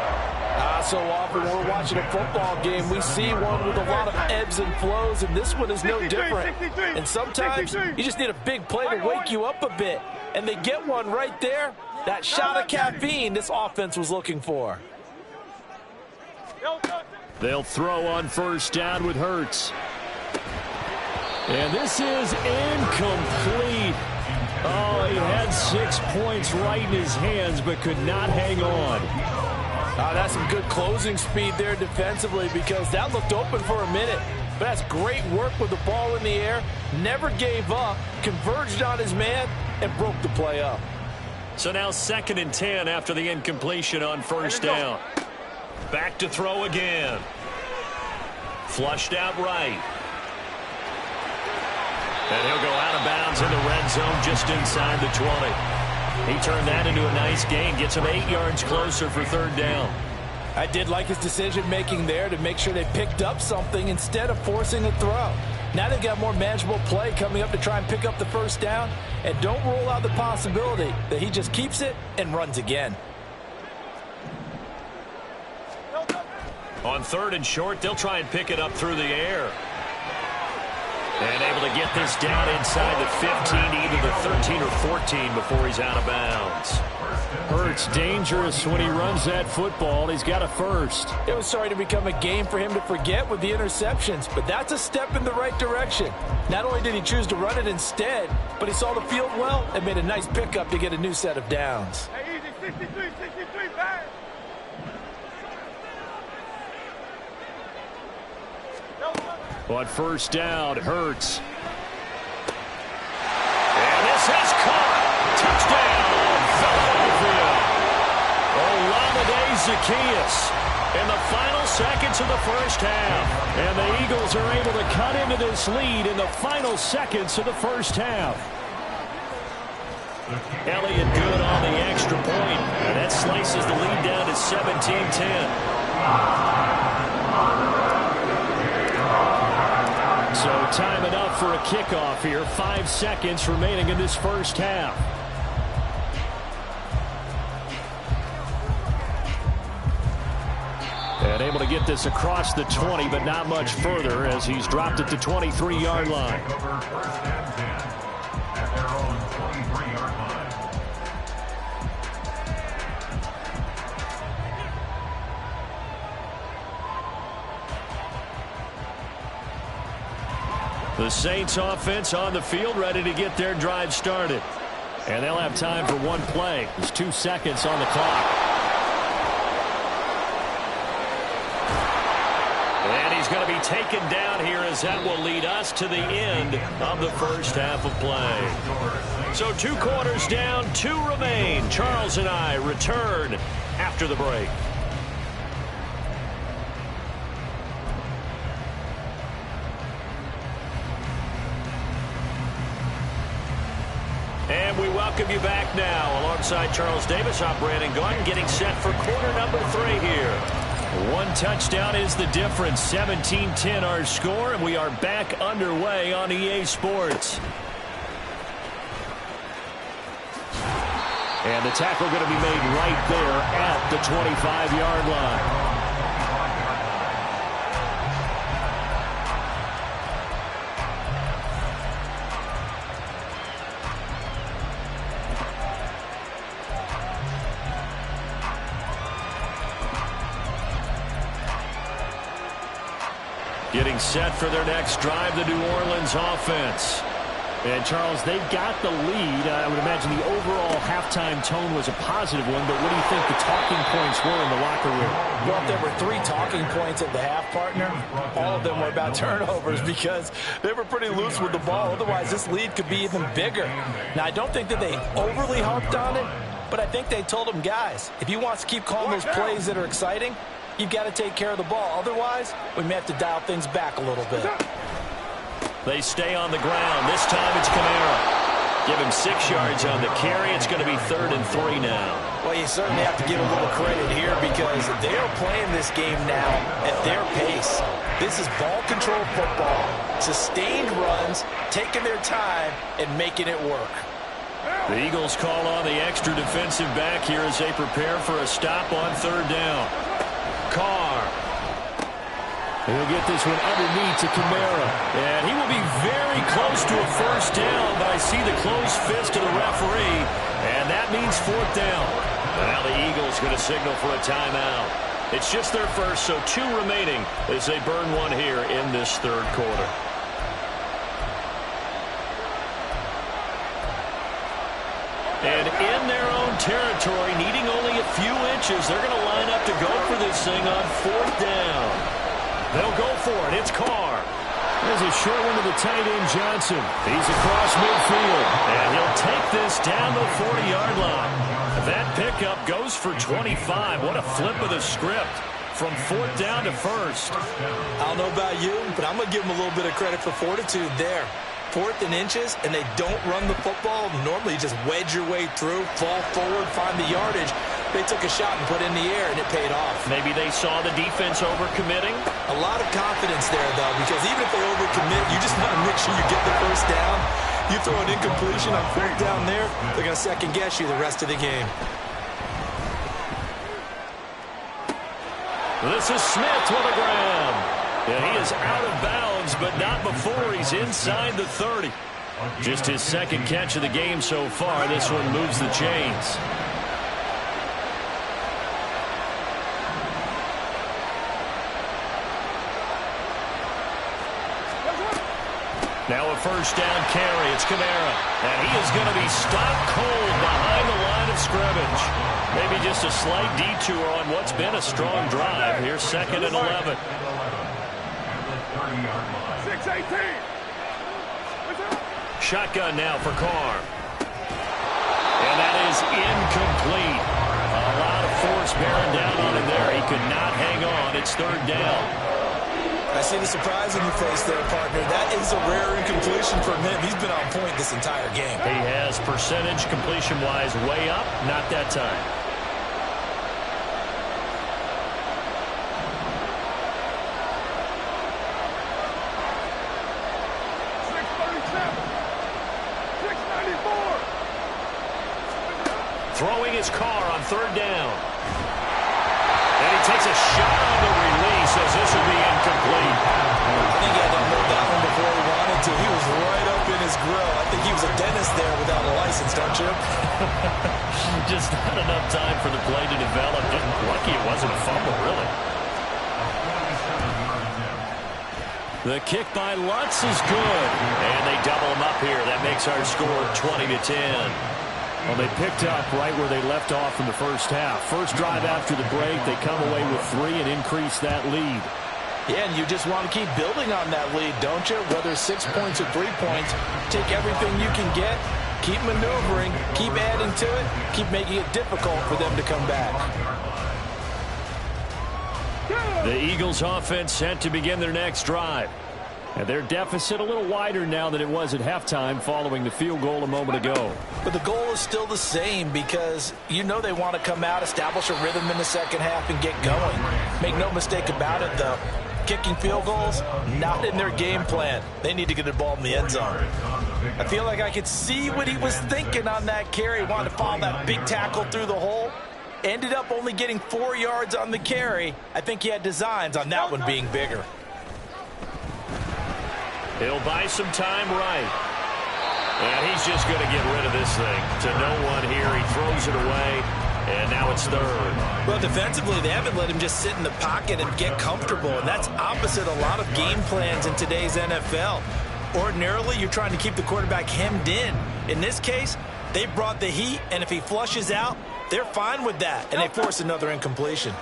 So often when we're watching a football game, we see one with a lot of ebbs and flows, and this one is no different. And sometimes you just need a big play to wake you up a bit. And they get one right there. That shot of caffeine this offense was looking for. They'll throw on first down with Hurts. And this is incomplete. Oh, he had 6 points right in his hands, but could not hang on. That's some good closing speed there defensively, because that looked open for a minute. But that's great work with the ball in the air. Never gave up, converged on his man, and broke the play up. So now 2nd and 10 after the incompletion on first down. Back to throw again. Flushed out right. And he'll go out of bounds in the red zone just inside the 20. He turned that into a nice gain. Gets him 8 yards closer for third down. I did like his decision-making there to make sure they picked up something instead of forcing a throw. Now they've got more manageable play coming up to try and pick up the first down. And don't rule out the possibility that he just keeps it and runs again. On 3rd and short, they'll try and pick it up through the air. And able to get this down inside the 15 to either the 13 or 14 before he's out of bounds. Hurts dangerous when he runs that football. He's got a first. It was starting to become a game for him to forget with the interceptions, but that's a step in the right direction. Not only did he choose to run it instead, but he saw the field well and made a nice pickup to get a new set of downs. Hey, easy, 63, back. On first down, Hurts. And this is caught. Touchdown, Philadelphia. Olamide Zaccheaus in the final seconds of the first half. And the Eagles are able to cut into this lead in the final seconds of the first half. Elliott good on the extra point. And that slices the lead down to 17-10. So time enough for a kickoff here. 5 seconds remaining in this first half. And able to get this across the 20, but not much further as he's dropped it to 23-yard line. First and 10 at their own 23-yard line. The Saints offense on the field, ready to get their drive started. And they'll have time for one play. There's 2 seconds on the clock. And he's going to be taken down here as that will lead us to the end of the first half of play. So 2 quarters down, 2 remain. Charles and I return after the break. And we welcome you back now. Alongside Charles Davis, I'm Brandon Gaudin, getting set for quarter number 3 here. 1 touchdown is the difference. 17-10 our score, and we are back underway on EA Sports. And the tackle going to be made right there at the 25-yard line. Getting set for their next drive, the New Orleans offense. And, Charles, they got the lead. I would imagine the overall halftime tone was a positive one, but what do you think the talking points were in the locker room? Well, if there were 3 talking points at the half, partner, all of them were about turnovers because they were pretty loose with the ball. Otherwise, this lead could be even bigger. Now, I don't think that they overly harped on it, but I think they told them, guys, if you want to keep calling those plays that are exciting, you've got to take care of the ball. Otherwise, we may have to dial things back a little bit. They stay on the ground. This time it's Kamara. Give him 6 yards on the carry. It's going to be 3rd and 3 now. Well, you certainly have to give a little credit here because they are playing this game now at their pace. This is ball control football, sustained runs, taking their time, and making it work. The Eagles call on the extra defensive back here as they prepare for a stop on 3rd down. Carr. He'll get this one underneath to Kamara. And he will be very close to a 1st down, but I see the closed fist of the referee, and that means 4th down. Now the Eagles going to signal for a timeout. It's just their first, so 2 remaining as they burn one here in this 3rd quarter. And in their own territory, needing only a few inches, they're going to line up to go for this thing on 4th down. They'll go for it. It's Carr. There's a short one to the tight end, Johnson. He's across midfield, and he'll take this down the 40-yard line. That pickup goes for 25. What a flip of the script from 4th down to 1st. I don't know about you, but I'm going to give them a little bit of credit for fortitude there. 4th and inches, and they don't run the football. Normally, you just wedge your way through, fall forward, find the yardage. They took a shot and put it in the air, and it paid off. Maybe they saw the defense overcommitting. A lot of confidence there, though, because even if they overcommit, you just want to make sure you get the 1st down. You throw an incompletion on 4th down there, they're going to second-guess you the rest of the game. This is Smith with a grab. And he is out of bounds, but not before he's inside the 30. Just his 2nd catch of the game so far. This one moves the chains. Now a 1st down carry. It's Kamara. And he is going to be stopped cold behind the line of scrimmage. Maybe just a slight detour on what's been a strong drive. Here's 2nd and 11. 6-18. Shotgun now for Carr. And that is incomplete. A lot of force bearing down on him there. He could not hang on. It's 3rd down. I see the surprise in your face there, partner. That is a rare incompletion from him. He's been on point this entire game. He has percentage completion-wise way up. Not that time. Throwing his Carr on 3rd down. And he takes a shot on the release as this will be incomplete. I think he had to hold that one before he wanted to. He was right up in his grill. I think he was a dentist there without a license, don't you? Just not enough time for the play to develop. Lucky it wasn't a fumble, really. The kick by Lutz is good. And they double him up here. That makes our score 20-10. Well, they picked up right where they left off in the 1st half. First drive after the break, they come away with 3 and increase that lead. Yeah, and you just want to keep building on that lead, don't you? Whether it's 6 points or 3 points, take everything you can get, keep maneuvering, keep adding to it, keep making it difficult for them to come back. The Eagles offense set to begin their next drive. And their deficit a little wider now than it was at halftime following the field goal a moment ago. But the goal is still the same because you know they want to come out, establish a rhythm in the 2nd half, and get going. Make no mistake about it, though. Kicking field goals, not in their game plan. They need to get the ball in the end zone. I feel like I could see what he was thinking on that carry. Wanted to follow that big tackle through the hole. Ended up only getting 4 yards on the carry. I think he had designs on that one being bigger. He'll buy some time right. And he's just going to get rid of this thing. To no one here. He throws it away. And now it's 3rd. Well, defensively, they haven't let him just sit in the pocket and get comfortable. And that's opposite a lot of game plans in today's NFL. Ordinarily, you're trying to keep the quarterback hemmed in. In this case, they brought the heat. And if he flushes out, they're fine with that. And they force another incompletion.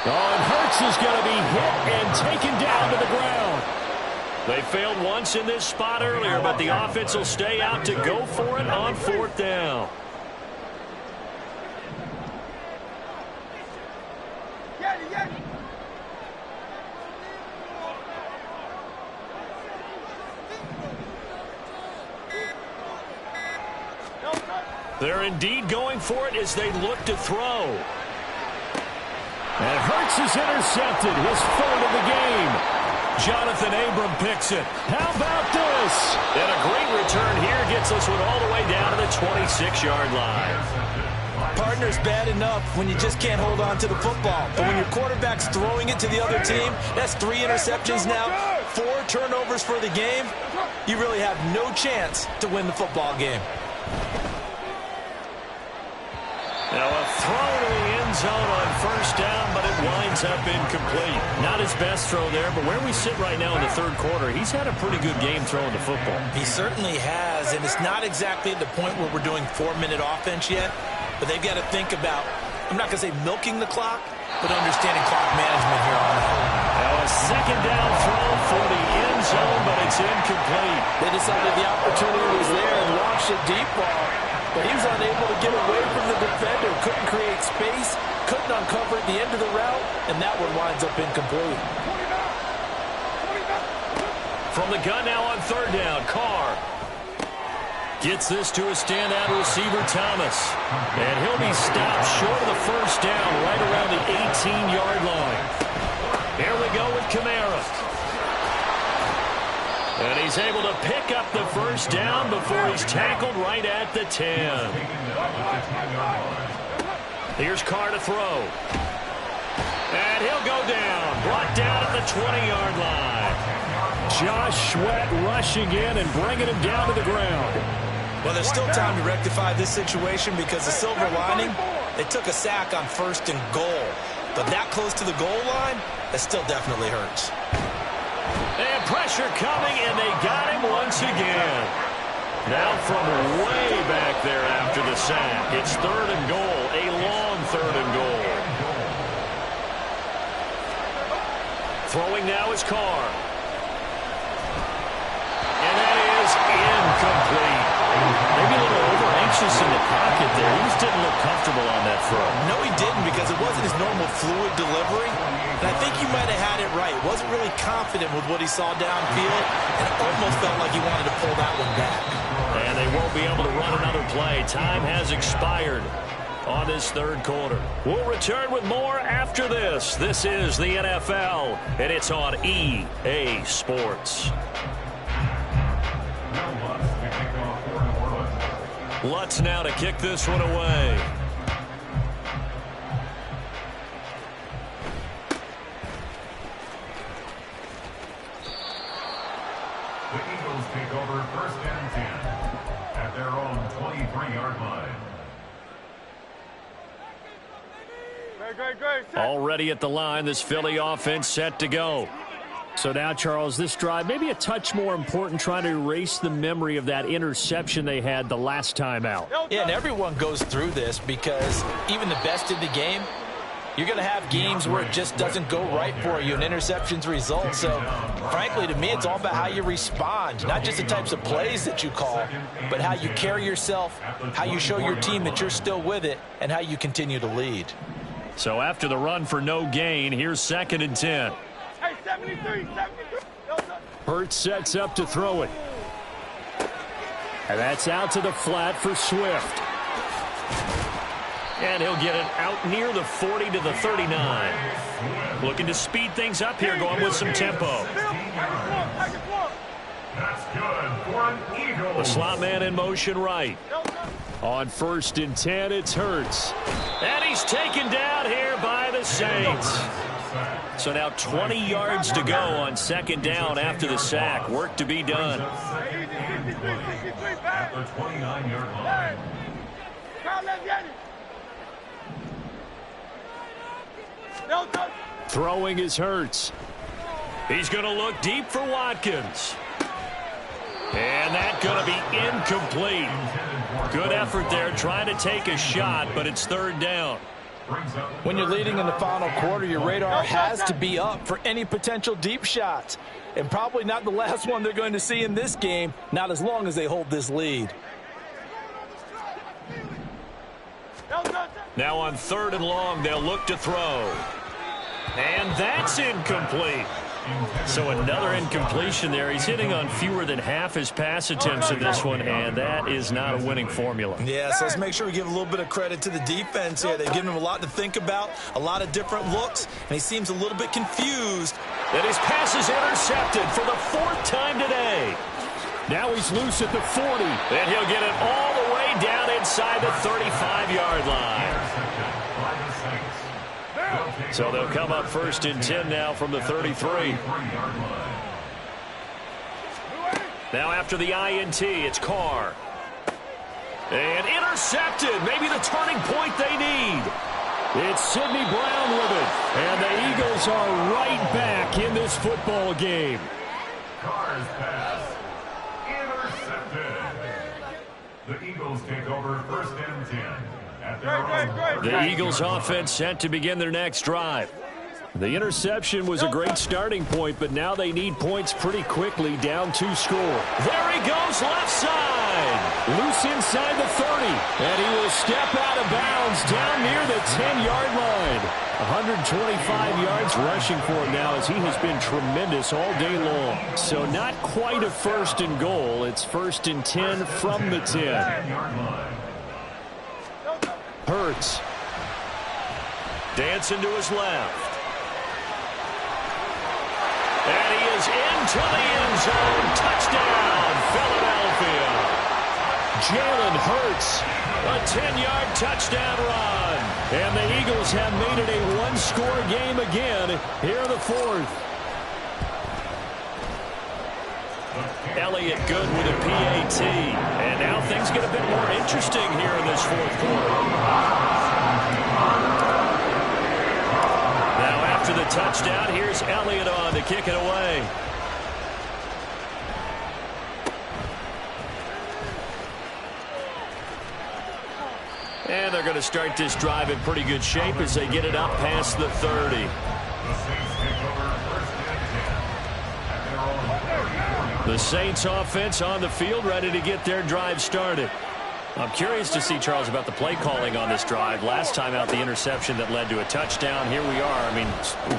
Oh, and Hurts is going to be hit and taken down to the ground. They failed once in this spot earlier, but the offense will stay out to go for it on 4th down. They're indeed going for it as they look to throw. And Hurts is intercepted, his third of the game. Jonathan Abram picks it. How about this? And a great return here gets this one all the way down to the 26-yard line. Partner's bad enough when you just can't hold on to the football. But when your quarterback's throwing it to the other team, that's 3 interceptions now, 4 turnovers for the game. You really have no chance to win the football game. Now a throw to the end zone on first down, but it winds up incomplete. Not his best throw there, but where we sit right now in the third quarter, he's had a pretty good game throwing the football. He certainly has, and it's not exactly at the point where we're doing 4-minute offense yet, but they've got to think about, I'm not going to say milking the clock, but understanding clock management here on out. Now a second down throw for the end zone, but it's incomplete. They decided the opportunity was there and launched a deep ball. But he was unable to get away from the defender, couldn't create space, couldn't uncover at the end of the route, and that one winds up incomplete. From the gun now on third down, Carr gets this to a standout receiver, Thomas. And he'll be stopped short of the first down right around the 18-yard line. Here we go with Kamara. And he's able to pick up the first down before he's tackled right at the 10. Here's Carr to throw. And he'll go down. Brought down at the 20-yard line. Josh Sweat rushing in and bringing him down to the ground. Well, there's still time to rectify this situation because the silver lining, they took a sack on first and goal. But that close to the goal line, that still definitely hurts. And pressure coming, and they got him once again. Now from way back there after the sack, it's third and goal, a long third and goal. Throwing now is Carr. And that is incomplete. Maybe a little over-anxious in the pocket there. He just didn't look comfortable on that throw. No, he didn't, because it wasn't his normal fluid delivery. And I think you might have had it right. Wasn't really confident with what he saw downfield, and it almost felt like he wanted to pull that one back. And they won't be able to run another play. Time has expired on this third quarter. We'll return with more after this. This is the NFL, and it's on EA Sports. Lutz now to kick this one away. The Eagles take over first and 10 at their own 23-yard line. Already at the line, this Philly offense set to go. So now, Charles, this drive maybe a touch more important, trying to erase the memory of that interception they had the last time out. Yeah, and everyone goes through this because even the best in the game, you're going to have games where it just doesn't go right for you and interceptions result. So, frankly, to me, it's all about how you respond, not just the types of plays that you call, but how you carry yourself, how you show your team that you're still with it, and how you continue to lead. So after the run for no gain, here's second and 10. Hey, 73. Hurts sets up to throw it. And that's out to the flat for Swift. And he'll get it out near the 40 to the 39. Looking to speed things up here, going with some tempo. That's good for an Eagle. The slot man in motion right. On first and 10, it's Hurts. And he's taken down here by the Saints. So now 20 yards to go on second down after the sack. Work to be done. At the 29-yard line. Throwing is Hurts. He's going to look deep for Watkins. And that's going to be incomplete. Good effort there, trying to take a shot, but it's third down. When you're leading in the final quarter, your radar has to be up for any potential deep shots. And probably not the last one they're going to see in this game, not as long as they hold this lead. Now on third and long, they'll look to throw. And that's incomplete. So another incompletion there. He's hitting on fewer than half his pass attempts in this one, and that is not a winning formula. Yeah, so let's make sure we give a little bit of credit to the defense here. They've given him a lot to think about, a lot of different looks, and he seems a little bit confused. And his pass is intercepted for the 4th time today. Now he's loose at the 40. And he'll get it all the way down inside the 35-yard line. So they'll come up 1st and 10 now from the 33. Now after the INT, it's Carr. And intercepted. Maybe the turning point they need. It's Sidney Brown with it. And the Eagles are right back in this football game. Carr's pass intercepted. The Eagles take over 1st and 10 at their own. The Eagles offense set to begin their next drive. The interception was a great starting point, but now they need points pretty quickly, down 2 score. There he goes, left side. Loose inside the 30, and he will step out of bounds down near the 10-yard line. 125 yards rushing for him now, as he has been tremendous all day long. So not quite a 1st and goal. It's 1st and 10 from the 10. Hurts. Dancing to his left. And he is into the end zone. Touchdown, Philadelphia. Jalen Hurts, a 10-yard touchdown run. And the Eagles have made it a 1-score game again here in the 4th. Elliott good with a PAT. And now things get a bit more interesting here in this 4th quarter. Now after the touchdown, here's Elliott on to kick it away. And they're going to start this drive in pretty good shape as they get it up past the 30. The Saints offense on the field, ready to get their drive started. I'm curious to see, Charles, about the play calling on this drive. Last time out, the interception that led to a touchdown. Here we are. I mean,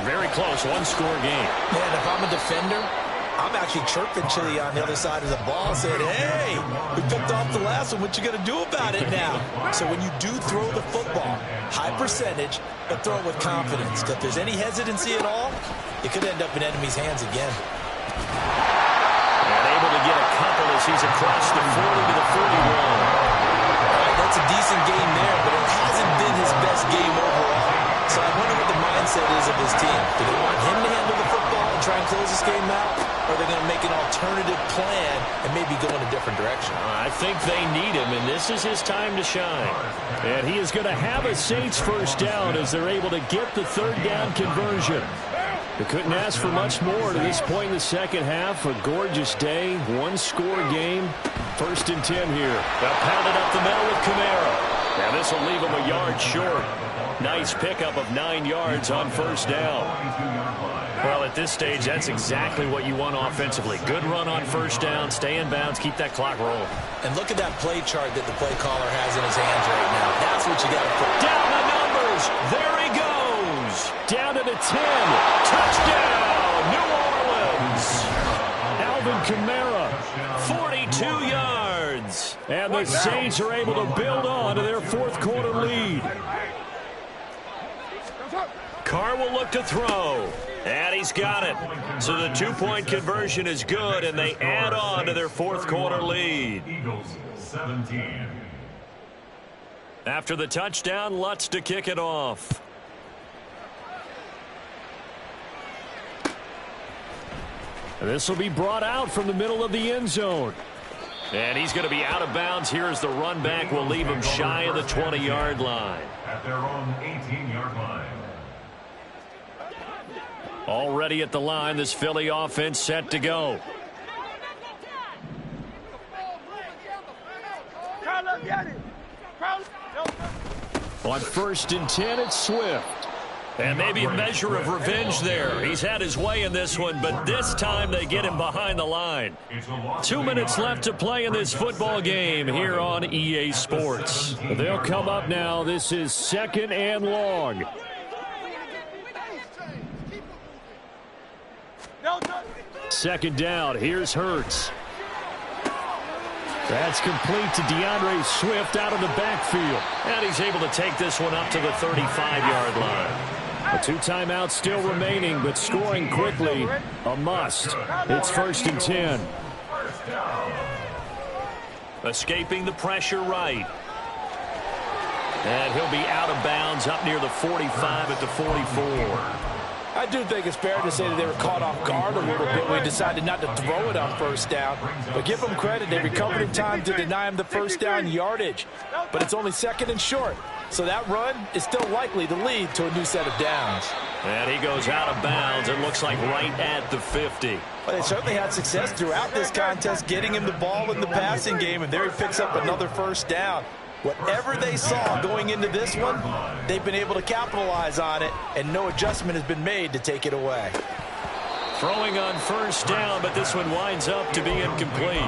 very close, 1-score game. Man, if I'm a defender, I'm actually chirping Chili on the other side of the ball, saying, hey, we picked off the last one. What you going to do about it now? So when you do throw the football, high percentage, but throw it with confidence. Because if there's any hesitancy at all, it could end up in enemy's hands again. And able to get a couple as he's across the 40 to the 41. That's a decent game there, but it hasn't been his best game overall. So I wonder what the mindset is of his team. Do they want him to handle the football and try and close this game out? Or are they going to make an alternative plan and maybe go in a different direction? I think they need him, and this is his time to shine. And he is going to have a Saints 1st down as they're able to get the 3rd down conversion. They couldn't ask for much more to this point in the second half. A gorgeous day, 1-score game. 1st and 10 here. They'll pound it up the middle with Kamara. Now this will leave him a yard short. Nice pickup of 9 yards on 1st down. Well, at this stage, that's exactly what you want offensively. Good run on 1st down, stay in bounds, keep that clock rolling. And look at that play chart that the play caller has in his hands right now. That's what you got to put. Down the numbers. There he goes. Down to the 10. Touchdown, New Orleans. Alvin Kamara, 42 yards. And the Saints are able to build on to their 4th quarter lead. Carr will look to throw. And he's got it. So the 2-point conversion is good, and they add on to their 4th quarter lead. Eagles 17. After the touchdown, Lutz to kick it off. This will be brought out from the middle of the end zone. And he's going to be out of bounds. Here as the run back will leave him shy of the 20-yard line. At their own 18-yard line. Already at the line, this Philly offense set to go. On 1st and 10, it's Swift. And maybe a measure of revenge there. He's had his way in this one, but this time they get him behind the line. 2 minutes left to play in this football game here on EA Sports. They'll come up now. This is 2nd and long. Second down. Here's Hurts. That's complete to DeAndre Swift out of the backfield. And he's able to take this one up to the 35-yard line. The 2 timeouts still remaining, but scoring quickly, a must. It's 1st and 10. Escaping the pressure right. And he'll be out of bounds up near the 45 at the 44. I do think it's fair to say that they were caught off guard a little bit when we decided not to throw it on first down. But give them credit. They recovered in time to deny him the first down yardage. But it's only 2nd and short. So that run is still likely to lead to a new set of downs. And he goes out of bounds, it looks like right at the 50. Well, they certainly had success throughout this contest getting him the ball in the passing game, and there he picks up another first down. Whatever they saw going into this one, they've been able to capitalize on it, and no adjustment has been made to take it away. Throwing on first down, but this one winds up to be incomplete.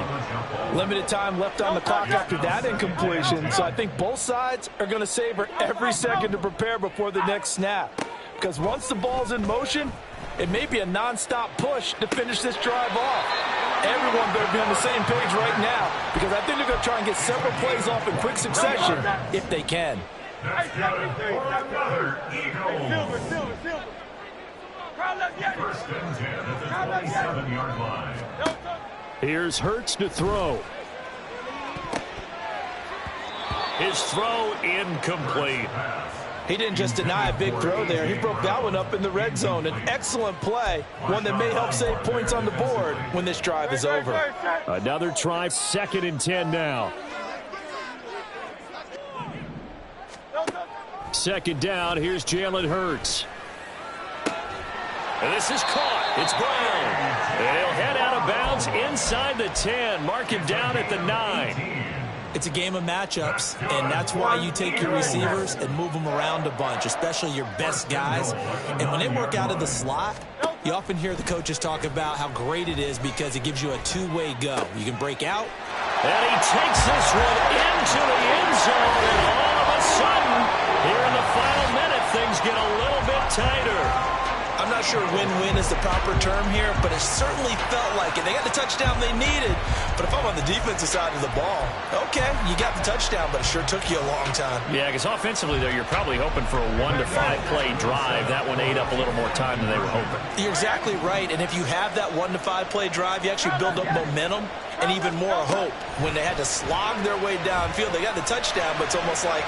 Limited time left on the clock after that incompletion, so I think both sides are going to savor every second to prepare before the next snap. Because once the ball's in motion, it may be a nonstop push to finish this drive off. Everyone better be on the same page right now, because I think they're going to try and get several plays off in quick succession if they can. That's good for another Eagle. Silver. 1st and 10 at the 27-yard line. Here's Hurts to throw. His throw incomplete. He didn't just deny a big throw there. He broke that one up in the red zone. An excellent play, one that may help save points on the board when this drive is over. Another try, 2nd and 10 now. 2nd down, here's Jalen Hurts. And this is caught. It's Brown. And he'll head out of bounds inside the 10. Mark him down at the 9. It's a game of matchups, and that's why you take your receivers and move them around a bunch, especially your best guys. And when they work out of the slot, you often hear the coaches talk about how great it is because it gives you a two-way go. You can break out. And he takes this one into the end zone, and all of a sudden, here in the final minute, things get a little bit tighter. I'm not sure win-win is the proper term here, but it certainly felt like it. They got the touchdown they needed, but if I'm on the defensive side of the ball, okay, you got the touchdown, but it sure took you a long time. Yeah, because offensively, though, you're probably hoping for a 1 to 5 play drive. That one ate up a little more time than they were hoping. You're exactly right, and if you have that 1 to 5 play drive, you actually build up momentum and even more hope. When they had to slog their way downfield, they got the touchdown, but it's almost like,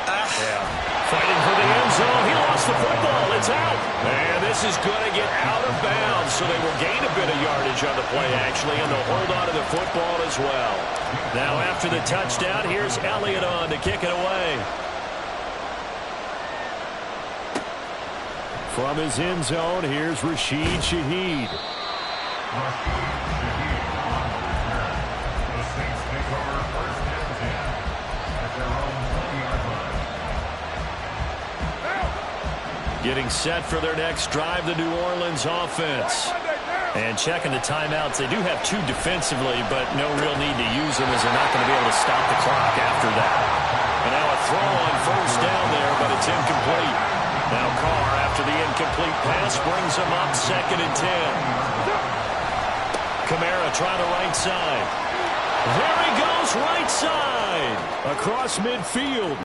Fighting for the end zone. He lost the football. It's out. And this is going to get out of bounds, so they will gain a bit of yardage on the play, actually, and they'll hold on to the football as well. Now, after the touchdown, here's Elliott on to kick it away. From his end zone, here's Rashid Shaheed. The Saints take over 1st and 10 at their own 20-yard line. Getting set for their next drive, the New Orleans offense. And checking the timeouts. They do have 2 defensively, but no real need to use them as they're not going to be able to stop the clock after that. And now a throw on first down there, but it's incomplete. Now Carr, after the incomplete pass, brings him up 2nd and 10. Kamara trying the right side. There he goes, right side. Across midfield.